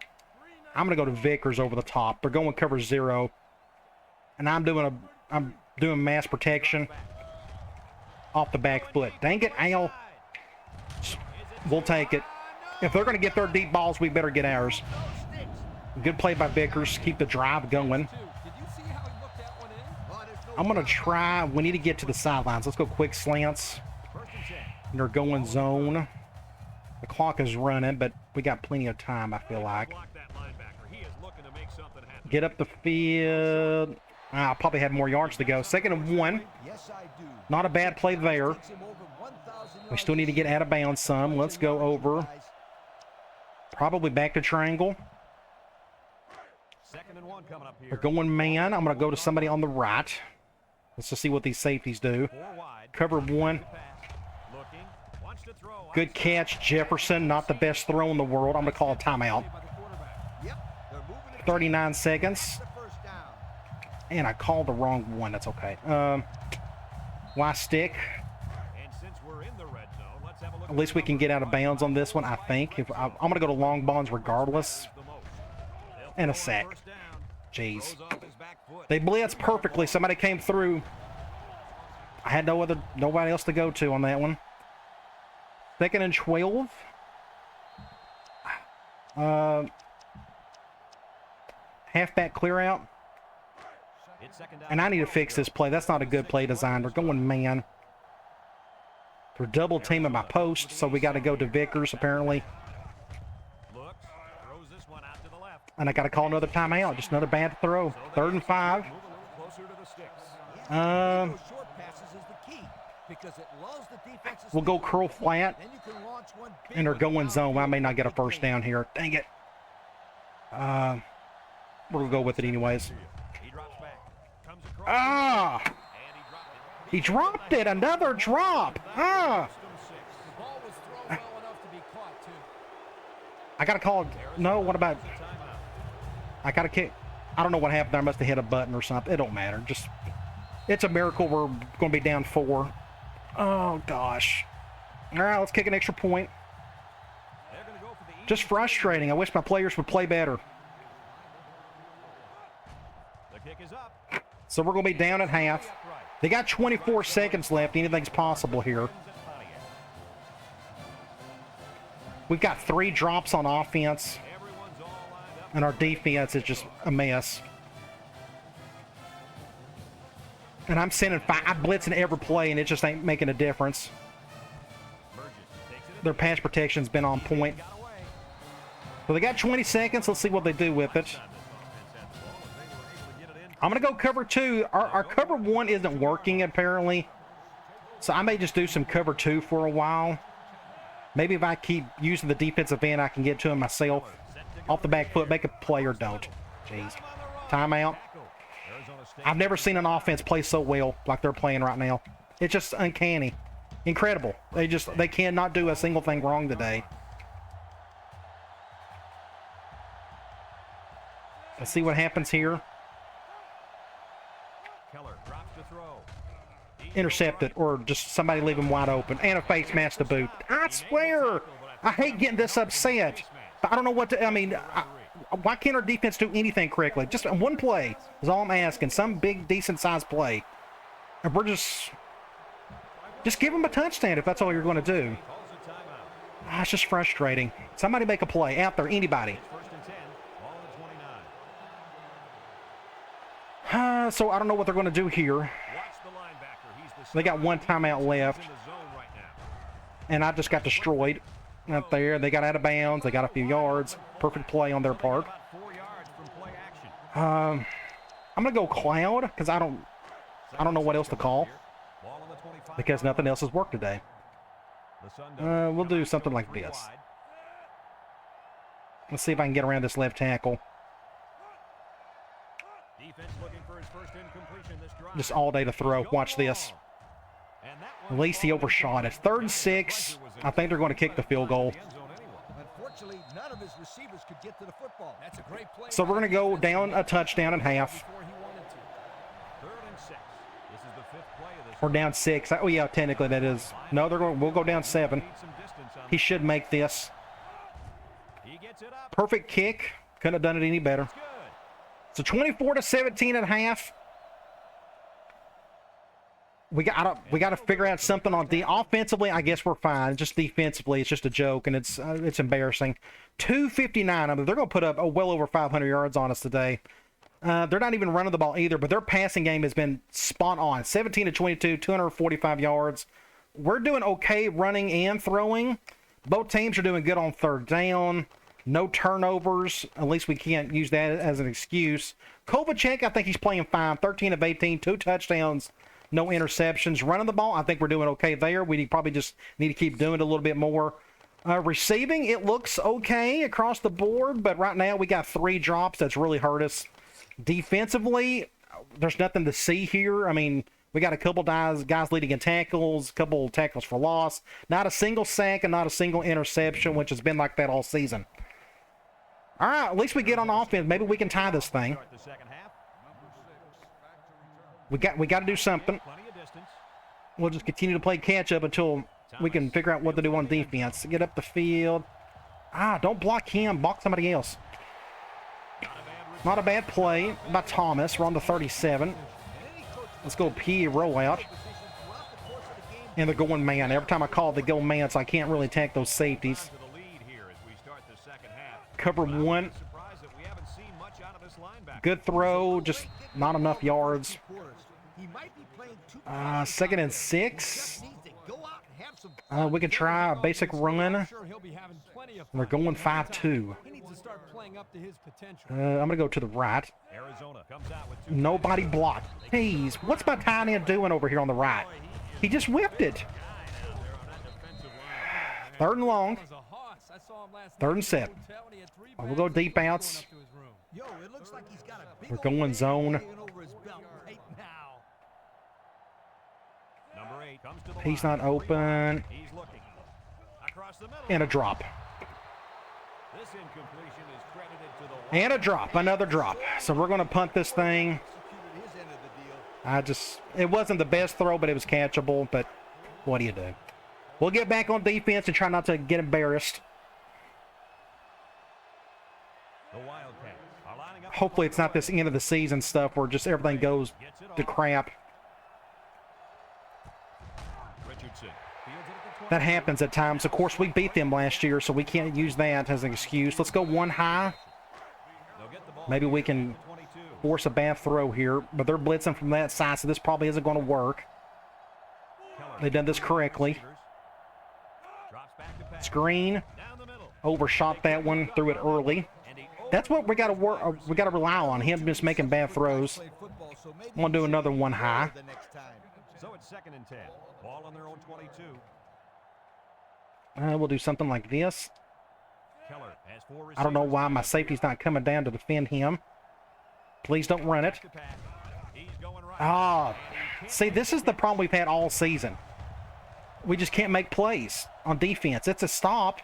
going to go to Vickers over the top. They're going cover 0. And I'm doing mass protection off the back foot. Dang it, Al. We'll take it. If they're going to get their deep balls, we better get ours. Good play by Vickers. Keep the drive going. I'm going to try. We need to get to the sidelines. Let's go quick slants. And they're going zone. The clock is running, but we got plenty of time, I feel like. Get up the field. I'll probably have more yards to go. 2nd and 1. Not a bad play there. We still need to get out of bounds some. Let's go over. Probably back to triangle. 2nd and 1 coming up here. We're going man. I'm going to go to somebody on the right. Let's just see what these safeties do. Cover 1. Good catch, Jefferson. Not the best throw in the world. I'm going to call a timeout. 39 seconds. And I called the wrong one. That's okay. Why stick? At least we can get out of bounds on this one, I think. I'm going to go to long bonds regardless. And a sack. Jeez. They blitzed perfectly. Somebody came through. I had nobody else to go to on that one. 2nd and 12. Halfback clear out. And I need to fix this play. That's not a good play design. They're going man. They're double teaming my post, so we got to go to Vickers apparently. And I got to call another timeout. Just another bad throw. 3rd and 5. We'll go curl flat, and they're going zone. I may not get a first down here. Dang it. We're going to go with it anyways. Ah! He dropped it. Another drop. Ah! I got to call it. No, what about... I got to kick. I don't know what happened there. I must have hit a button or something. It don't matter. Just... It's a miracle we're going to be down 4. Oh, gosh. All right, let's kick an extra point. Just frustrating. I wish my players would play better. So we're going to be down at half. They got 24 seconds left. Anything's possible here. We've got 3 drops on offense. And our defense is just a mess. And I'm sending 5 blitzing every play, and it just ain't making a difference. Their pass protection's been on point. So they got 20 seconds. Let's see what they do with it. I'm going to go cover 2. Our cover 1 isn't working, apparently. So I may just do some cover 2 for a while. Maybe if I keep using the defensive end, I can get to him myself. Off the back foot, make a play or don't. Jeez. Timeout. I've never seen an offense play so well like they're playing right now. It's just uncanny. Incredible. They cannot do a single thing wrong today. Let's see what happens here. Intercepted, or just somebody leave him wide open. And a face mask to boot. I swear, I hate getting this upset. But I don't know what to, I mean, why can't our defense do anything correctly? Just one play is all I'm asking. Some big, decent-sized play. And we're just give them a touchdown if that's all you're going to do. It's just frustrating. Somebody make a play out there, anybody. So I don't know what they're going to do here. They got 1 timeout left. And I just got destroyed up there. They got out of bounds. They got a few yards. Perfect play on their part. I'm going to go cloud because I don't know what else to call. Because nothing else has worked today. We'll do something like this. Let's see if I can get around this left tackle. Just all day to throw. Watch this. At least he overshot it. 3rd and 6. I think they're going to kick the field goal. So we're going to go down a touchdown at half. Or down 6. Oh yeah, technically that is. No, we'll go down 7. He should make this. Perfect kick. Couldn't have done it any better. So 24-17 at half. We got to figure out something on offensively. I guess we're fine. Just defensively, it's just a joke, and it's embarrassing. 259. I mean, they're going to put up well over 500 yards on us today. They're not even running the ball either, but their passing game has been spot on. 17-22, 245 yards. We're doing okay running and throwing. Both teams are doing good on 3rd down. No turnovers. At least we can't use that as an excuse. Kovacic, I think he's playing fine. 13 of 18, 2 touchdowns. No interceptions. Running the ball, I think we're doing okay there. We probably just need to keep doing it a little bit more. Receiving, it looks okay across the board, but right now we got 3 drops. That's really hurt us. Defensively, there's nothing to see here. I mean, we got a couple guys leading in tackles, a couple tackles for loss. Not a single sack and not a single interception, which has been like that all season. All right, at least we get on offense. Maybe we can tie this thing. We got to do something. We'll just continue to play catch up until we can figure out what to do on defense. Get up the field. Don't block him. Block somebody else. Not a bad play by Thomas. We're on the 37. Let's go P rollout. And they're going man. Every time I call, they go man, so I can't really attack those safeties. Cover 1. Good throw. Just not enough yards. 2nd and 6. We can try a basic run. We're going 5-2. I'm going to go to the right. Nobody blocked. Jeez, what's my tight end doing over here on the right? He just whipped it. 3rd and long. 3rd and 7. We'll go deep outs. We're going zone. He's not open. And a drop. And a drop. Another drop. So we're going to punt this thing. It wasn't the best throw, but it was catchable. But what do you do? We'll get back on defense and try not to get embarrassed. Hopefully it's not this end of the season stuff where just everything goes to crap. That happens at times. Of course, we beat them last year, so we can't use that as an excuse. Let's go one high. Maybe we can force a bad throw here, but they're blitzing from that side, so this probably isn't going to work. They've done this correctly. Screen. Overshot that one, threw it early. That's what we got to work. We got to rely on him just making bad throws. I'm going to do another one high. So it's 2nd and 10. Ball on their own 22. We'll do something like this. I don't know why my safety's not coming down to defend him. Please don't run it. See, this is the problem we've had all season. We just can't make plays on defense. It's a stop,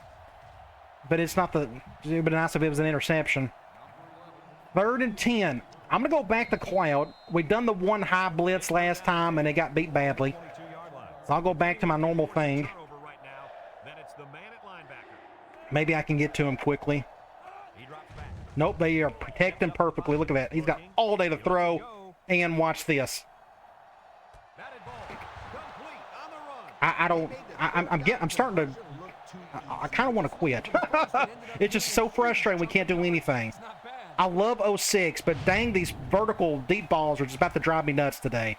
but it's not the... It would be nice if it was an interception. 3rd and 10. I'm going to go back to Cloud. We've done the one high blitz last time, and it got beat badly. So I'll go back to my normal thing. Maybe I can get to him quickly. Nope, they are protecting perfectly. Look at that. He's got all day to throw. And watch this. I'm starting to... I kind of want to quit. It's just so frustrating we can't do anything. I love 06, but dang, these vertical deep balls are just about to drive me nuts today.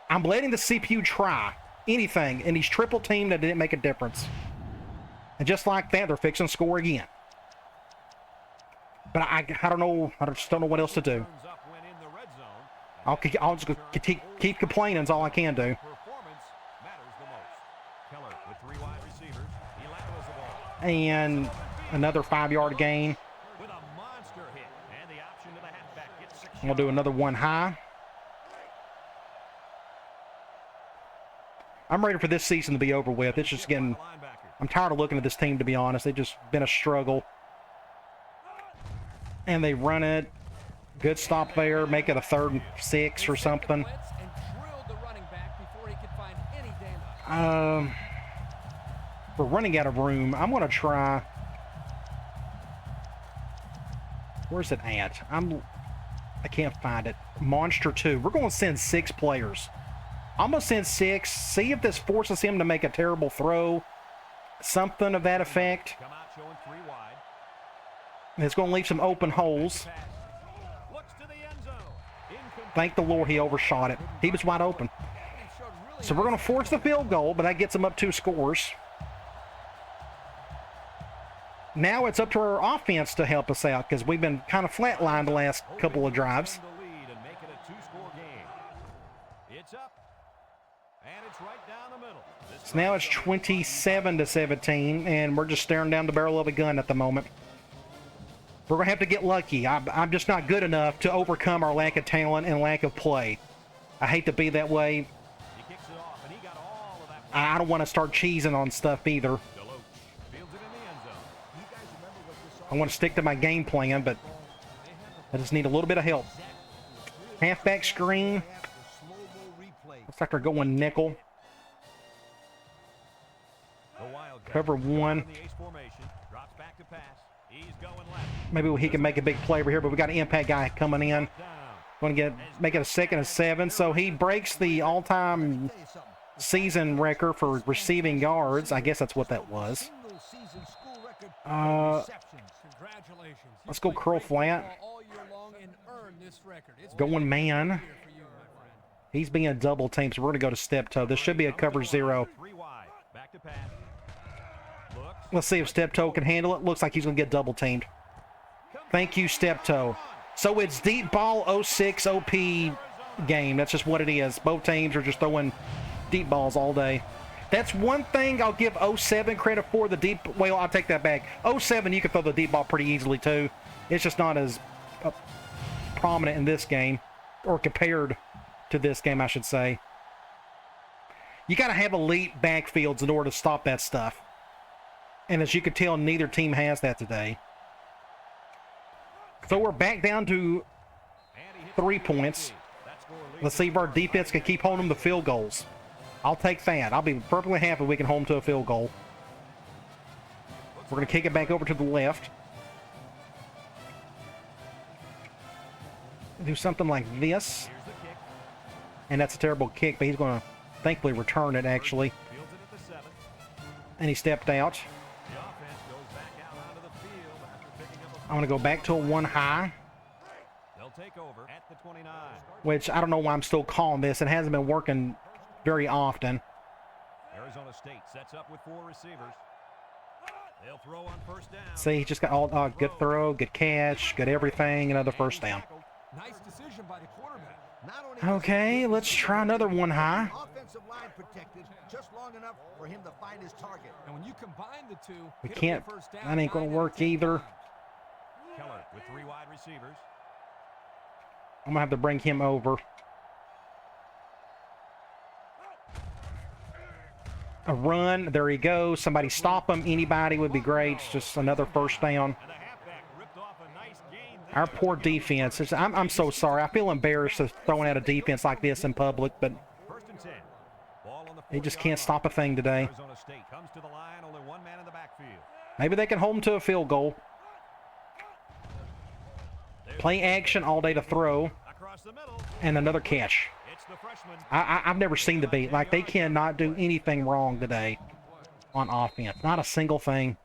I'm letting the CPU try anything, and he's triple teamed and it didn't make a difference. And just like that, they're fixing to score again. But I don't know. I just don't know what else to do. I'll just keep complaining is all I can do. And another 5-yard gain. We'll do another one high. I'm ready for this season to be over with. It's just getting... I'm tired of looking at this team, to be honest. They've just been a struggle. And they run it. Good stop there. Make it a 3rd and 6 or something. We're running out of room. I'm going to try... Where's it at? I can't find it. Monster 2. We're going to send 6 players. I'm going to send 6. See if this forces him to make a terrible throw. Something of that effect. It's going to leave some open holes. Thank the Lord he overshot it. He was wide open. So we're going to force the field goal, but that gets him up 2 scores. Now it's up to our offense to help us out because we've been kind of flatlined the last couple of drives. So now it's 27-17, and we're just staring down the barrel of a gun at the moment. We're going to have to get lucky. I'm just not good enough to overcome our lack of talent and lack of play. I hate to be that way. I don't want to start cheesing on stuff either. I want to stick to my game plan, but I just need a little bit of help. Halfback screen. Looks like they're going nickel. Cover 1. Maybe he can make a big play over here, but we got an impact guy coming in. Going to make it a 2nd and 7. So he breaks the all-time season record for receiving yards. I guess that's what that was. Let's go curl flat. Going man. He's being double teamed, so we're going to go to step toe. This should be a cover 0. Let's see if step toe can handle it. Looks like he's going to get double teamed. Thank you, step toe. So it's deep ball 06 OP game. That's just what it is. Both teams are just throwing deep balls all day. That's one thing I'll give 07 credit for, the deep... Well, I'll take that back. 07, you can throw the deep ball pretty easily, too. It's just not as prominent in this game, or compared to this game, I should say. You got to have elite backfields in order to stop that stuff. And as you can tell, neither team has that today. So we're back down to 3 points. Let's see if our defense can keep holding them to field goals. I'll take that. I'll be perfectly happy if we can hold them to a field goal. We're going to kick it back over to the left. Do something like this. And that's a terrible kick, but he's going to thankfully return it, actually. And he stepped out. I'm going to go back to a 1 high. Which, I don't know why I'm still calling this. It hasn't been working very often. Arizona State sets up with 4 receivers. They'll throw on first down. See, he just got all good throw, good catch, good everything, another first down. Nice decision by the quarterback. Okay, let's try another 1 high. Offensive line protected just long enough for him to find his target. And when you combine the two, We can't, that ain't going to work either. Keller with 3 wide receivers. I'm going to have to bring him over. A run, there he goes. Somebody stop him. Anybody would be great. Just another first down. And the halfback ripped off a nice gain there. Our poor defense. I'm so sorry. I feel embarrassed of throwing out a defense like this in public, but First and 10. Ball on the he just 40-yard can't stop a thing today. Arizona State comes to the line, only 1 man in the backfield. Maybe they can hold him to a field goal. Play action all day to throw, Across the middle, and another catch. it's the freshman. I've never seen the beat. Like, they cannot do anything wrong today on offense. Not a single thing.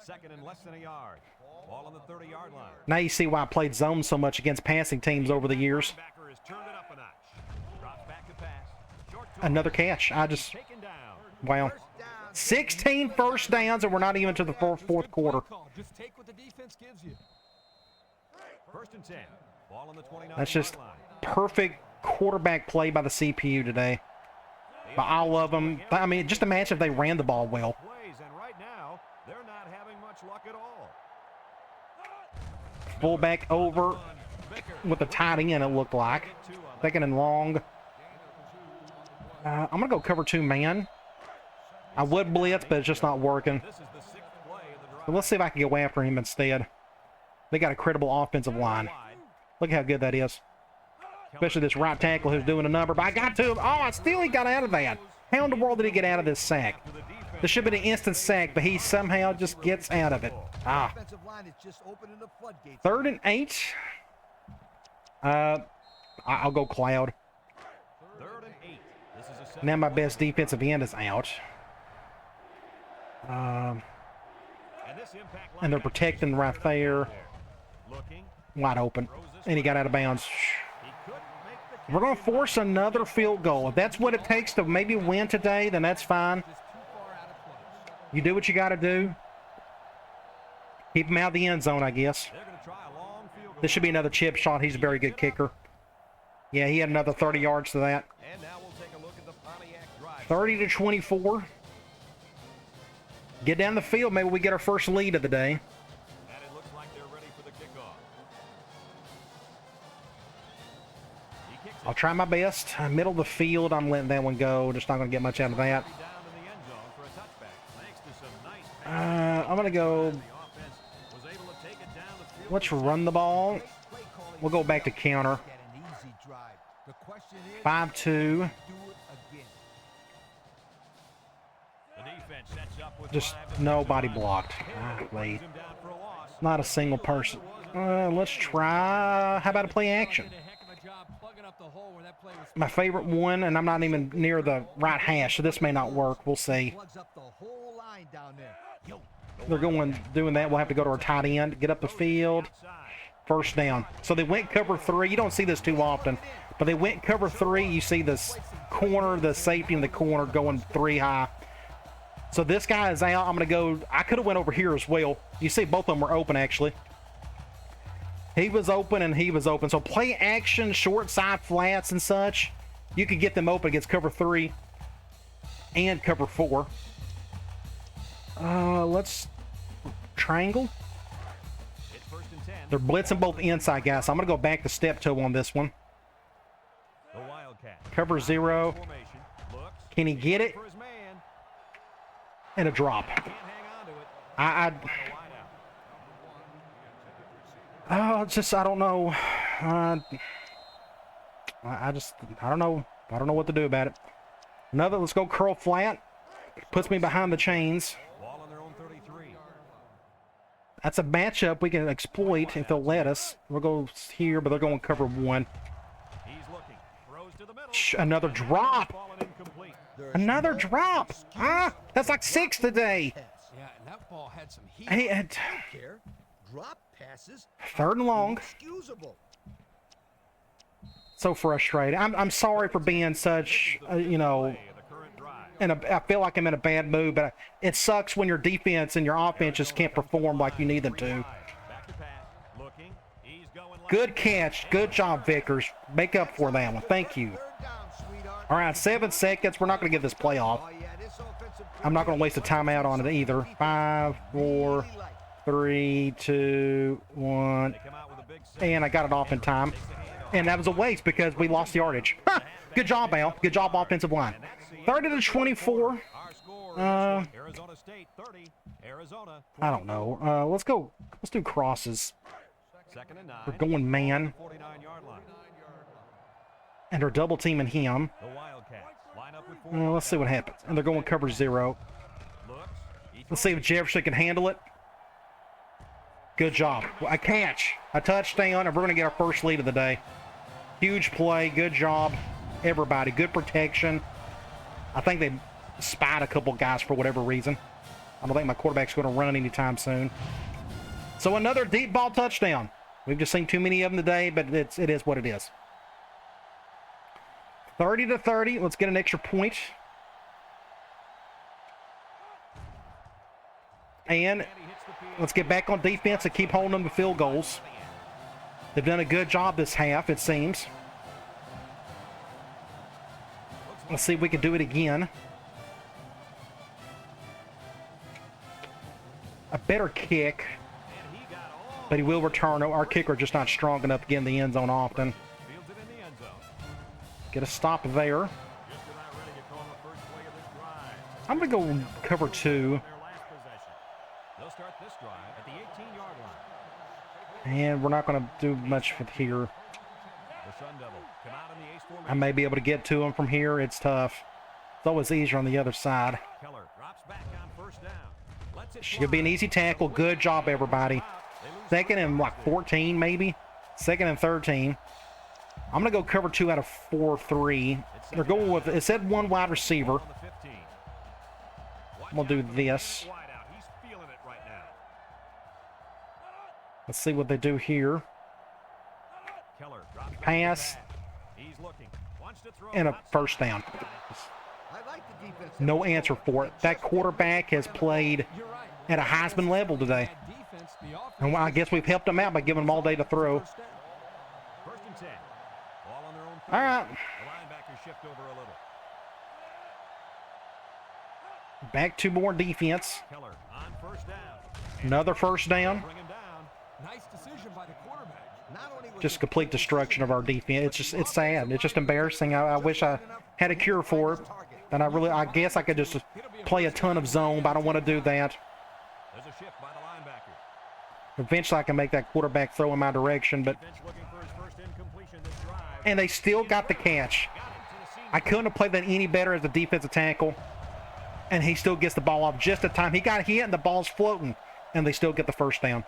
Second and less than a yard. Ball on the 30-yard line. Now you see why I played zone so much against passing teams over the years. Linebacker has turned it up a notch. Drops back to pass. Short to Another catch. I just, taken down. wow. 16 first downs, and we're not even to the fourth quarter. Just take what the defense gives you. First and 10. Ball on the 29-yard That's just line. perfect quarterback play by the CPU today. But I love them. I mean, just imagine if they ran the ball well. Plays, and right now, they're not having much luck at all. Fullback over with the tight end, it looked like. Second and long. I'm going to go cover 2 man. I would blitz, but it's just not working. This is the 6th play of the drive. So let's see if I can go after him instead. They got a credible offensive line. Look how good that is. Especially this right tackle who's doing a number. But I got to him. Oh, I still got out of that. How in the world did he get out of this sack? This should have been an instant sack, but he somehow just gets out of it. Ah. Offensive line is just opening the floodgates. 3rd and 8. I'll go Cloud. 3rd and 8. This is a Now my best defensive end is out. and this impact And they're protecting right there. looking. Wide open. And he got out of bounds. He couldn't make the We're going to force another field goal. If that's what it takes to maybe win today, then that's fine. Just too far out of place. You do what you got to do. Keep him out of the end zone, I guess. They're going to try a long field goal. This should be another chip shot. He's a very good kicker. Yeah, he had another 30 yards to that. And now we'll take a look at the Pontiac drive. 30-24. Get down the field. Maybe we get our first lead of the day. And it looks like they're ready for the kickoff. He kicks it I'll try my best. Middle of the field, I'm letting that one go. Just not going to get much out of that. down in the end zone for a touchback. Thanks to some nice passing. I'm going to go, The offense was able to take it down the field. let's run the ball. Play calling We'll go back to counter. get an easy drive. The question is, 5-2. do it again. The defense sets up with Just 5 nobody defensive blocked. linemen. Golly. Him down for a loss. Not a single person. Let's try, how about a play action? Did a heck of a job plugging up the hole where that play was. My favorite one, and I'm not even near the right hash, so this may not work. We'll see. Plugs up the whole line down there. Yo, They're doing that. We'll have to go to our tight end, get up the field. Outside. First down. So they went cover 3. You don't see this too often, but they went cover 3. You see this corner, the safety in the corner going 3 high. So this guy is out. I'm going to go. I could have went over here as well. You see both of them were open, actually. He was open and he was open. So play action, short side flats and such. You could get them open against cover 3. and cover 4. Let's triangle. It's 1st and 10. They're blitzing both inside guys, so I'm going to go back to step 2 on this one. The Wildcats. Cover 0. Formation. Looks. Can he get it? For his man. And a drop. Can't hang on to it. I don't know. I don't know. I don't know what to do about it. Another, let's go curl flat. Puts me behind the chains. Ball on their own 33. That's a matchup we can exploit if they'll let us. We'll go here, but they're going cover 1. He's looking. Throws to the middle. Another drop. Ball and incomplete. Another drop. That's like 6 today. Yeah, and that ball had some heat. Hey, and Care. Drop passes. 3rd and long. Excusable. So frustrated. I'm sorry for being such, you know, The current drive. and I feel like I'm in a bad mood, but it sucks when your defense and your offense just can't perform like you need them to. Back to pass. Looking. He's going left. Good catch. Good job, Vickers. Make up for that one. Thank you. 3rd down, sweetheart. All right, 7 seconds. We're not going to get this playoff. Oh, yeah, this offensive I'm not going to waste a timeout on it either. 5, 4, 3, 2, 1. They come out with a big set. And I got it off in time. And that was a waste because we lost the yardage. Good job, Al. Good job, offensive line. 30-24. Our score. Arizona State 30. Arizona. I don't know. Let's go. Let's do crosses. 2nd and 9. We're going man. 49-yard line. And they're double teaming him. The Wildcats line up with 4. Let's see what happens. And they're going cover 0. Looks. He Let's see if Jefferson can handle it. Good job. A catch. A touchdown, and we're going to get our first lead of the day. Huge play. Good job, everybody. Good protection. I think they spied a couple guys for whatever reason. I don't think my quarterback's going to run anytime soon. So another deep ball touchdown. We've just seen too many of them today, but it is what it is. 30-30. Let's get an extra point. And let's get back on defense and keep holding them to field goals. They've done a good job this half, it seems. Let's see if we can do it again. A better kick, but he will return. Our kicker just not strong enough to get in the end zone often. fields it in the end zone. Get a stop there. Just about ready to call the first play of this drive. I'm going to go cover 2. Their last possession. They'll start this drive at the 18-yard line. And we're not going to do much with here. The Sun Devils come out in the ace formation. I may be able to get to him from here. It's tough. It's always easier on the other side. Keller drops back on 1st down. Lets it Should be an fly. easy tackle. Good job, everybody. They lose 2nd and like 14, maybe. 2nd and 13. I'm going to go cover 2 out of 4-3. They're going with, it said 1 wide receiver. on the 15. I'm going to do this. Wide out. He's feeling it right now. Let's see what they do here. Keller drops back Pass. to pass. He's looking. Wants to throw And a outside. first down. I like the defense. No answer for it. That quarterback has played at a Heisman level today. And I guess we've helped them out by giving them all day to throw. 1st and 10. Ball on their own 30. All right. The linebackers shift over a little. Back to more defense. Keller on 1st down. Another first down. Bring him down. Nice decision by the quarterback. Not only was Just complete destruction of our defense. It's sad. It's just embarrassing. I wish I had a cure for it. And I guess I could just play a ton of zone, but I don't want to do that. There's a shift by the linebacker. Eventually I can make that quarterback throw in my direction, but Defense looking for his first incompletion this drive. and they still got the catch. Got him to the senior. I couldn't have played that any better as a defensive tackle. And he still gets the ball off just in time. He got hit and the ball's floating, and they still get the first down.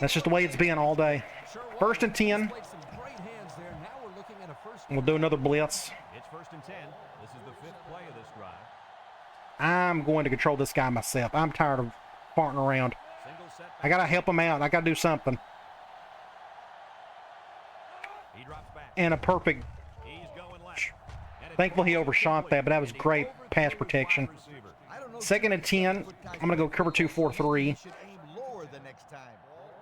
That's just the way it's been all day. 1st and 10. We'll do another blitz. It's 1st and 10. This is the 5th play of this drive. I'm going to control this guy myself. I'm tired of farting around. Single set. I got to help him out. I got to do something. He drops back. And a perfect. He's going left. And it's Thankfully, he overshot that, but that was great pass protection. receiver. 2nd and 10. I'm going to go cover 2-4-3. should aim lower the next time.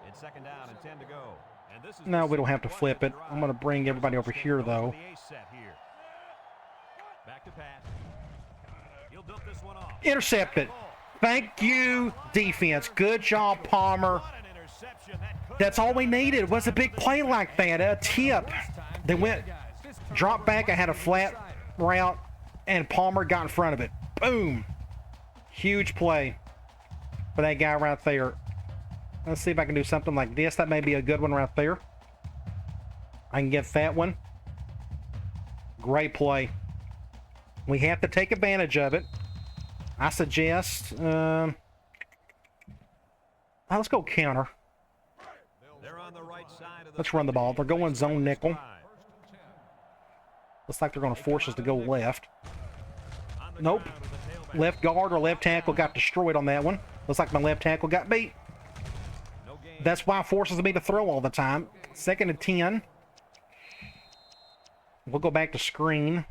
It's 2nd down and 10 to go. And this is No, the we don't have to sixth flip play it. of the I'm going to drive. bring everybody over here, though. The ace set here. Back to pass. dump this one off. Intercepted. Thank you, defense. Good job, Palmer. What an interception. That could That's all we needed was a big play like that, a tip. They went, dropped back, I had a flat route, and Palmer got in front of it. Boom. Huge play for that guy right there. Let's see if I can do something like this. That may be a good one right there. I can get that one. Great play. We have to take advantage of it. I suggest, let's go counter. They're on the right side of the Let's run the ball. They're going zone nickel. Looks like they're going to force us to go left. Nope. Left guard or left tackle got destroyed on that one. Looks like my left tackle got beat. That's why it forces me to throw all the time. 2nd and 10. We'll go back to screen.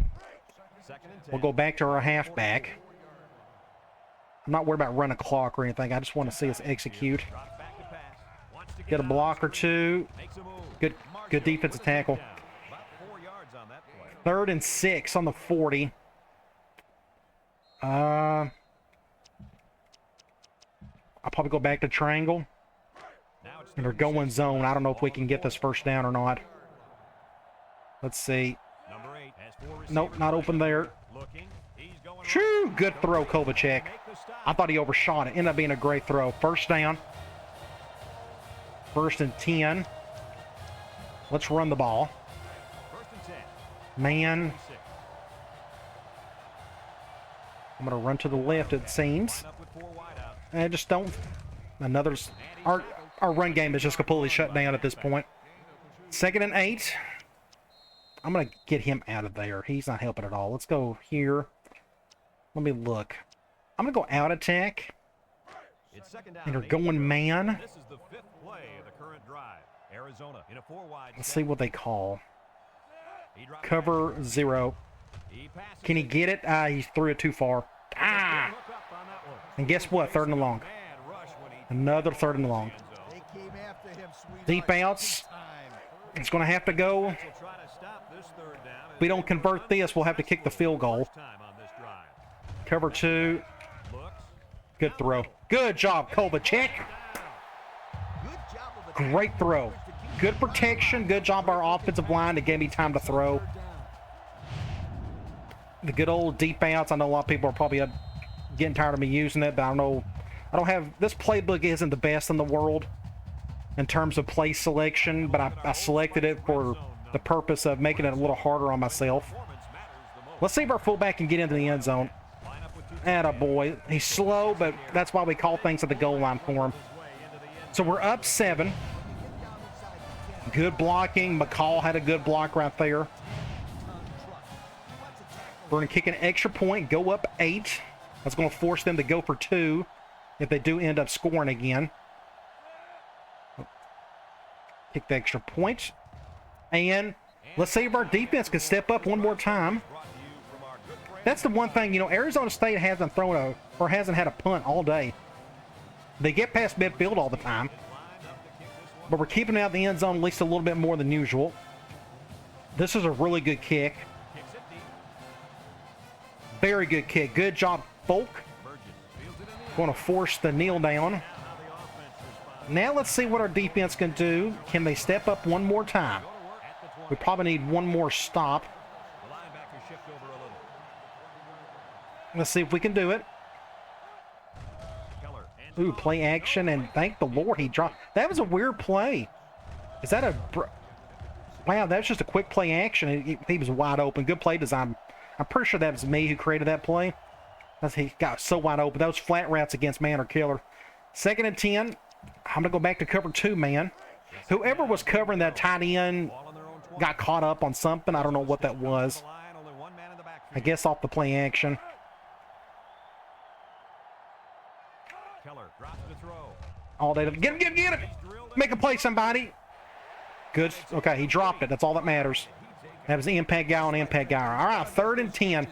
We'll go back to our halfback. I'm not worried about running a clock or anything. I just want to see us execute. Get a block or two. Good defensive tackle. 3rd and 6 on the 40. I'll probably go back to triangle. And they're going zone. I don't know if we can get this first down or not. Let's see. Nope, not open there. Shoo! Good throw, Kovacic. I thought he overshot it. Ended up being a great throw. First down. 1st and 10. Let's run the ball. Man. I'm going to run to the left, it seems. I just don't. Our run game is just completely shut down at this point. 2nd and 8. I'm going to get him out of there. He's not helping at all. Let's go here. Let me look. I'm going to go out attack. And they're going man. This is the 5th play of the current drive. Arizona in a 4-wide. Let's see what they call. Cover 0. Can he get it? He threw it too far. Ah! And guess what? 3rd and long. Another 3rd and long. Deep outs. It's going to have to go. If we don't convert this, we'll have to kick the field goal. Cover 2. Good throw. Good job, Kovacic. Great throw. Good protection. Good job our offensive line to give me time to throw. The good old deep outs. I know a lot of people are probably getting tired of me using it, but I don't know. I don't have... This playbook isn't the best in the world in terms of play selection, but I selected it for the purpose of making it a little harder on myself. Let's see if our fullback can get into the end zone. Attaboy. He's slow, but that's why we call things at the goal line for him. So we're up 7. Good blocking. McCall had a good block right there. We're going to kick an extra point, go up 8. That's going to force them to go for 2 if they do end up scoring again. Kick the extra point. And let's see if our defense can step up one more time. That's the one thing, you know, Arizona State hasn't had a punt all day. They get past midfield all the time. But we're keeping out the end zone at least a little bit more than usual. This is a really good kick. Very good kick. Good job, Folk. Going to force the kneel down. Now let's see what our defense can do. Can they step up one more time? We probably need one more stop. Let's see if we can do it. Ooh, play action, and thank the Lord he dropped. That was a weird play. Is that a... Wow, that was just a quick play action. He was wide open. Good play design. I'm pretty sure that was me who created that play. He got so wide open. Those flat routes against man are killer. 2nd and 10. I'm going to go back to cover 2, man. Whoever was covering that tight end got caught up on something. I don't know what that was. I guess off the play action. All day. Get it! Make a play, somebody. Good. Okay, he dropped it. That's all that matters. That was the impact guy on impact guy. All right, 3rd and 10.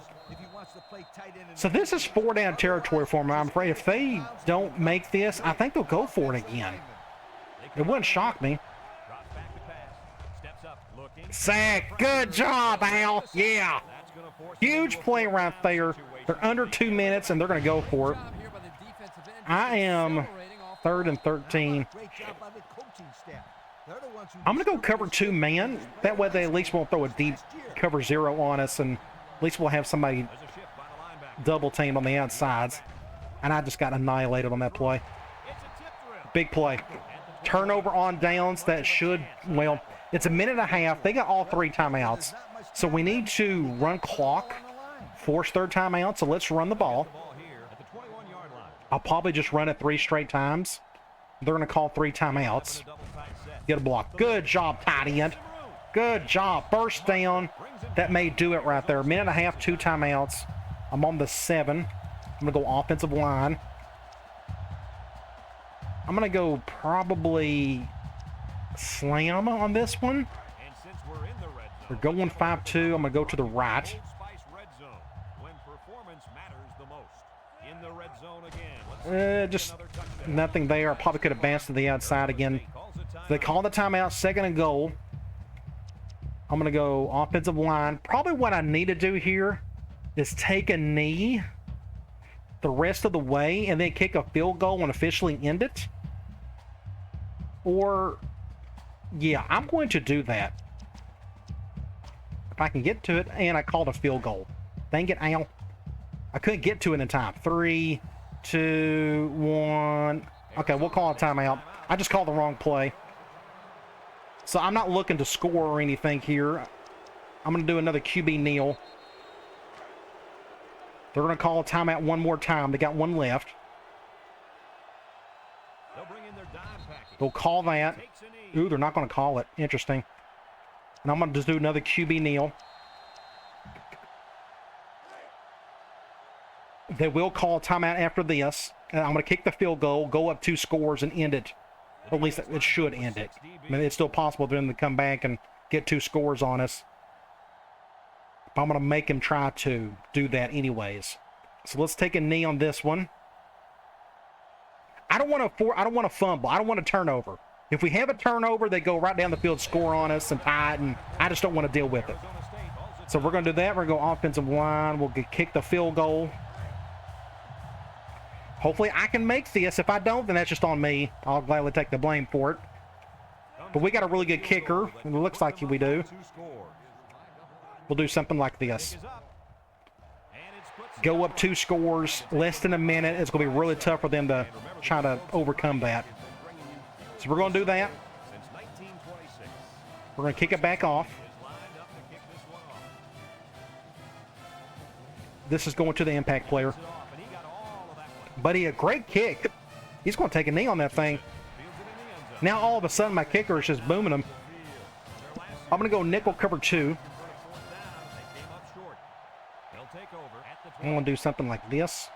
So this is 4-down territory for them. I'm afraid if they don't make this, I think they'll go for it again. It wouldn't shock me. Sack. Good job, Al. Yeah. Huge play right there. They're under 2 minutes, and they're going to go for it. I am 3rd and 13. I'm going to go cover 2 man. That way they at least won't throw a deep cover 0 on us, and at least we'll have somebody double team on the outsides. And I just got annihilated on that play. Big play. Turnover on downs. That should, well, it's a minute and a half. They got all 3 timeouts. So we need to run clock, force 3rd timeout. So let's run the ball. I'll probably just run it 3 straight times. They're going to call 3 timeouts. Get a block. Good job, tight end. Good job. First down. That may do it right there. Minute and a half, 2 timeouts. I'm on the 7. I'm going to go offensive line. I'm going to go probably slam on this one. We're going 5-2. I'm going to go to the right. Just nothing there. I probably could advance to the outside again. So they call the timeout, 2nd and goal. I'm going to go offensive line. Probably what I need to do here is take a knee the rest of the way and then kick a field goal and officially end it. Or, yeah, I'm going to do that. If I can get to it, and I called a field goal. Dang it, ow. I couldn't get to it in time. 3, 2, 1. Okay, we'll call a timeout. I just called the wrong play. So I'm not looking to score or anything here. I'm going to do another QB kneel. They're going to call a timeout one more time. They got 1 left. They'll call that. Ooh, they're not going to call it. Interesting. And I'm going to just do another QB kneel. They will call a timeout after this. And I'm going to kick the field goal, go up 2 scores, and end it. Or at least it should end it. I mean, it's still possible for them to come back and get 2 scores on us. But I'm going to make him try to do that anyways. So let's take a knee on this one. I don't want to fumble. I don't want a turnover. If we have a turnover, they go right down the field, score on us, and tie it, and I just don't want to deal with it. So we're going to do that. We're going to go offensive line. We'll kick the field goal. Hopefully I can make this. If I don't, then that's just on me. I'll gladly take the blame for it. But we got a really good kicker, and it looks like we do. We'll do something like this. Go up 2 scores, less than a minute. It's going to be really tough for them to try to overcome that. So we're going to do that. We're going to kick it back off. This is going to the impact player. Buddy, a great kick. He's going to take a knee on that thing. Now all of a sudden my kicker is just booming him. I'm going to go nickel cover 2. I'm going to do something like this.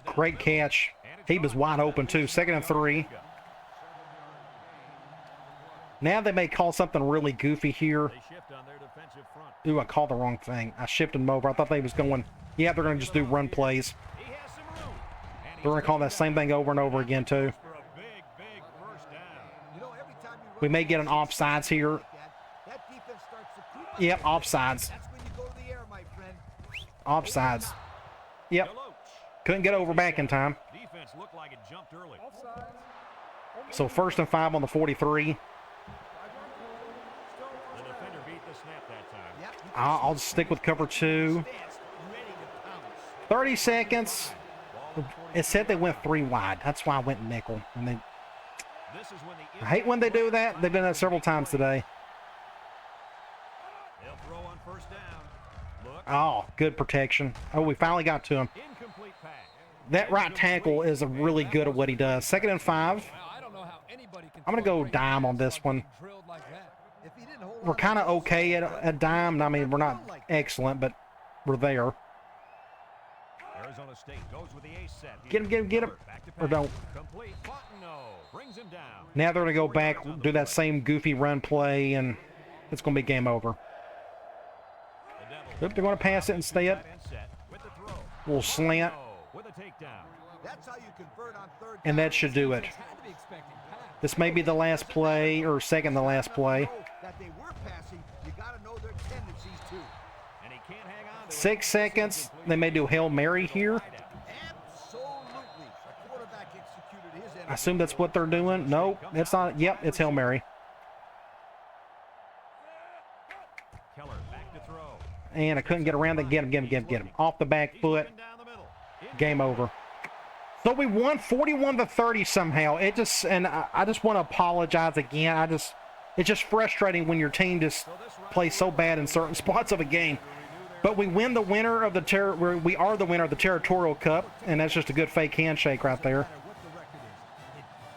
Great catch. He was wide open too. 2nd and 3. Now they may call something really goofy here. Ooh, I called the wrong thing. I shifted him over. I thought they was going, yeah, they're going to just do run plays. They're going to call that same thing over and over again too. We may get an offsides here. Yep, offsides. Offsides. Yep. Couldn't get over back in time. So 1st and 5 on the 43. I'll stick with cover 2. 30 seconds. It said they went 3 wide. That's why I went nickel. And I hate when they do that. They've done that several times today. Oh, good protection. Oh, we finally got to him. That right tackle is really good at what he does. 2nd and 5. I'm going to go dime on this one. We're kind of okay at dime. I mean, we're not excellent, but we're there. Get him. Or don't. Now they're going to go back, do that same goofy run play, and it's going to be game over. Oop, they're going to pass it instead. We'll slant. And that should do it. This may be the last play, or second to last play. sees two. And he can't hang on to 6 seconds. They may do Hail Mary here. Absolutely. The quarterback executed his end. I assume that's what they're doing. No, it's not. Yep, it's Hail Mary. Keller back to throw. And I couldn't get around that. Get him. Off the back foot. Down the middle. Game over. So we won 41-30 somehow. It just, and I just want to apologize again. It's just frustrating when your team just plays so bad in certain spots of a game. But we win the winner of the we are the winner of the Territorial Cup, and that's just a good fake handshake right there.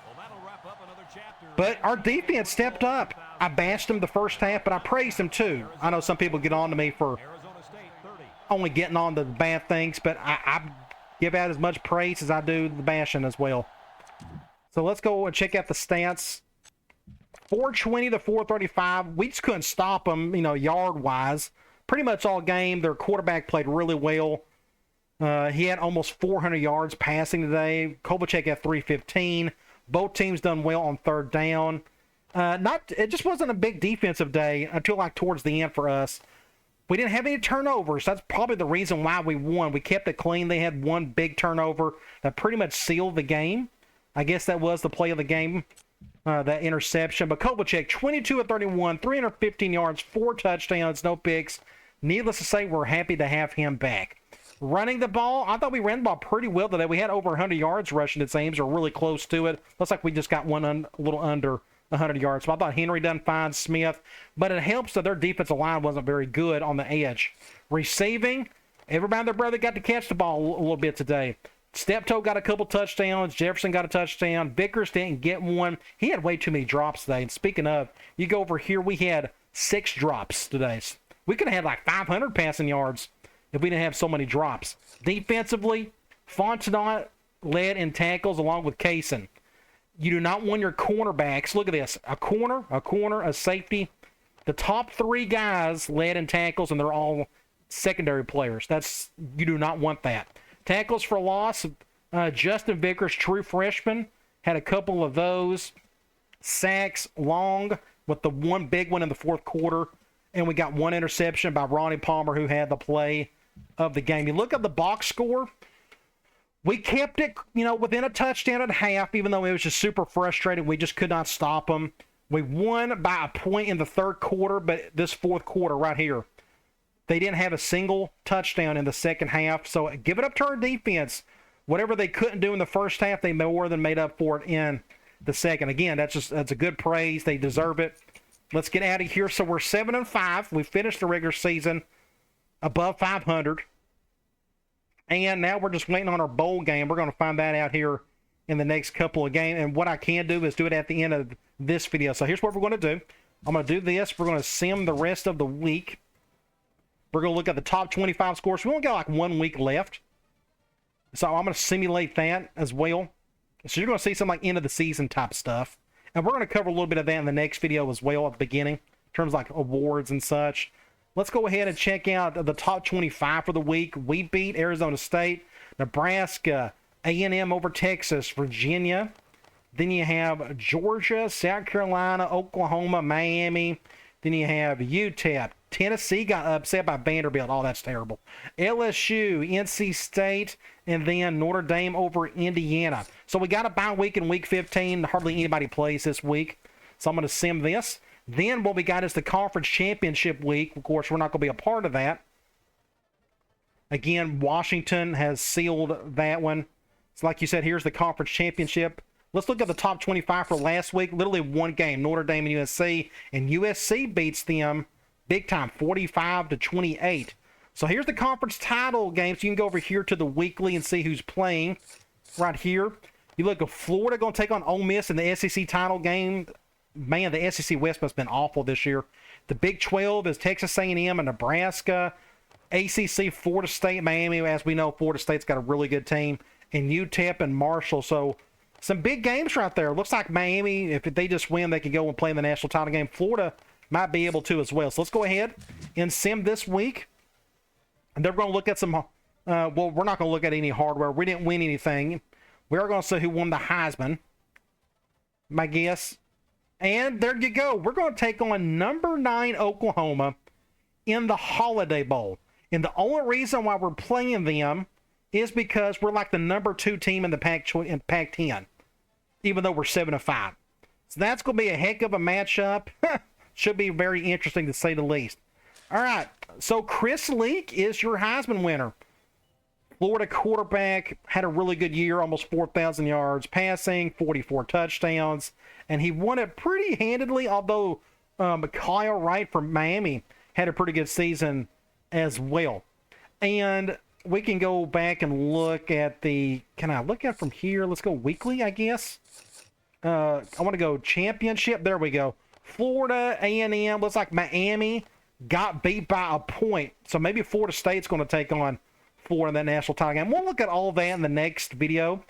Well, that'll wrap up another chapter. But our defense stepped up. I bashed them the first half, but I praised them too. I know some people get on to me for Arizona State 30. only getting on the bad things, but I give out as much praise as I do the bashing as well. So let's go and check out the stats. 420 to 435. We just couldn't stop them, yard-wise. Pretty much all game. Their quarterback played really well. He had almost 400 yards passing today. Kovalchuk had 315. Both teams done well on third down. It just wasn't a big defensive day until like towards the end for us. We didn't have any turnovers. That's probably the reason why we won. We kept it clean. They had one big turnover that pretty much sealed the game. I guess that was the play of the game, that interception. But Kovalchuk, 22 of 31, 315 yards, 4 touchdowns, no picks. Needless to say, we're happy to have him back. Running the ball, I thought we ran the ball pretty well today. We had over 100 yards rushing, it seems, or really close to it. Looks like we just got one a little under 100 yards. So I thought Henry done fine, Smith. But it helps that their defensive line wasn't very good on the edge. Receiving, everybody and their brother got to catch the ball a little bit today. Steptoe got a couple touchdowns. Jefferson got a touchdown. Vickers didn't get one. He had way too many drops today. And speaking of, you go over here, we had 6 drops today. We could have had like 500 passing yards if we didn't have so many drops. Defensively, Fontenot led in tackles along with Kaysen. You do not want your cornerbacks. Look at this. A corner, a safety. The top 3 guys led in tackles, and they're all secondary players. You do not want that. Tackles for loss, Justin Vickers, true freshman, had a couple of those. Sacks, Long, with the one big one in the fourth quarter. And we got one interception by Ronnie Palmer, who had the play of the game. You look at the box score. We kept it, within a touchdown and a half, even though it was just super frustrating. We just could not stop them. We won by a point in the third quarter, but this fourth quarter right here, they didn't have a single touchdown in the second half. So give it up to our defense. Whatever they couldn't do in the first half, they more than made up for it in the second. Again, that's a good praise. They deserve it. Let's get out of here. So we're 7-5. We finished the regular season above 500. And now we're just waiting on our bowl game. We're going to find that out here in the next couple of games. And what I can do is do it at the end of this video. So here's what we're going to do. I'm going to do this. We're going to sim the rest of the week. We're going to look at the top 25 scores. We only got like 1 week left. So I'm going to simulate that as well. So you're going to see some like end of the season type stuff. And we're going to cover a little bit of that in the next video as well at the beginning, in terms of like awards and such. Let's go ahead and check out the top 25 for the week. We beat Arizona State, Nebraska, A&M over Texas, Virginia. Then you have Georgia, South Carolina, Oklahoma, Miami. Then you have UTEP. Tennessee got upset by Vanderbilt. Oh, that's terrible. LSU, NC State, and then Notre Dame over Indiana. So we got a bye week in week 15. Hardly anybody plays this week. So I'm going to sim this. Then what we got is the conference championship week. Of course, we're not going to be a part of that. Again, Washington has sealed that one. So like you said, here's the conference championship. Let's look at the top 25 for last week. Literally one game, Notre Dame and USC. And USC beats them big time, 45-28. So here's the conference title game. So you can go over here to the weekly and see who's playing right here. You look at Florida going to take on Ole Miss in the SEC title game. Man, the SEC West must have been awful this year. The Big 12 is Texas A&M and Nebraska. ACC, Florida State, Miami. As we know, Florida State's got a really good team. And UTEP and Marshall. So some big games right there. Looks like Miami, if they just win, they can go and play in the national title game. Florida might be able to as well. So let's go ahead and sim this week. And they're going to look at some, well, we're not going to look at any hardware. We didn't win anything. We are going to see who won the Heisman, my guess. And there you go. We're going to take on number 9 Oklahoma in the Holiday Bowl. And the only reason why we're playing them is because we're like the number 2 team in the Pac-10, even though we're 7-5. So that's going to be a heck of a matchup. Should be very interesting to say the least. All right, so Chris Leak is your Heisman winner. Florida quarterback, had a really good year, almost 4,000 yards passing, 44 touchdowns, and he won it pretty handedly, although Kyle Wright from Miami had a pretty good season as well. And we can go back and look at can I look at from here? Let's go weekly, I guess. I want to go championship. There we go. Florida A&M, looks like Miami got beat by a point. So maybe Florida State's going to take on Florida in that national title game. We'll look at all that in the next video.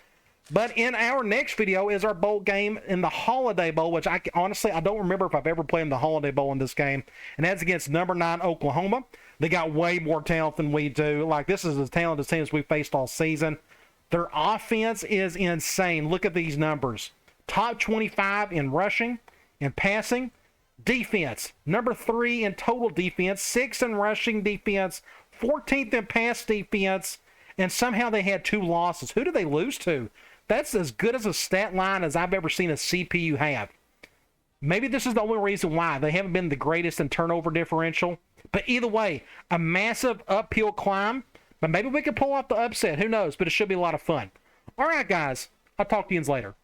But in our next video is our bowl game in the Holiday Bowl, which honestly, I don't remember if I've ever played in the Holiday Bowl in this game. And that's against number 9 Oklahoma. They got way more talent than we do. Like, this is as talented team as we faced all season. Their offense is insane. Look at these numbers. Top 25 in rushing and passing. Defense, number 3 in total defense, 6th in rushing defense, 14th in pass defense, and somehow they had 2 losses. Who did they lose to? That's as good as a stat line as I've ever seen a CPU have. Maybe this is the only reason why. They haven't been the greatest in turnover differential. But either way, a massive uphill climb. But maybe we can pull off the upset. Who knows? But it should be a lot of fun. All right, guys. I'll talk to you later.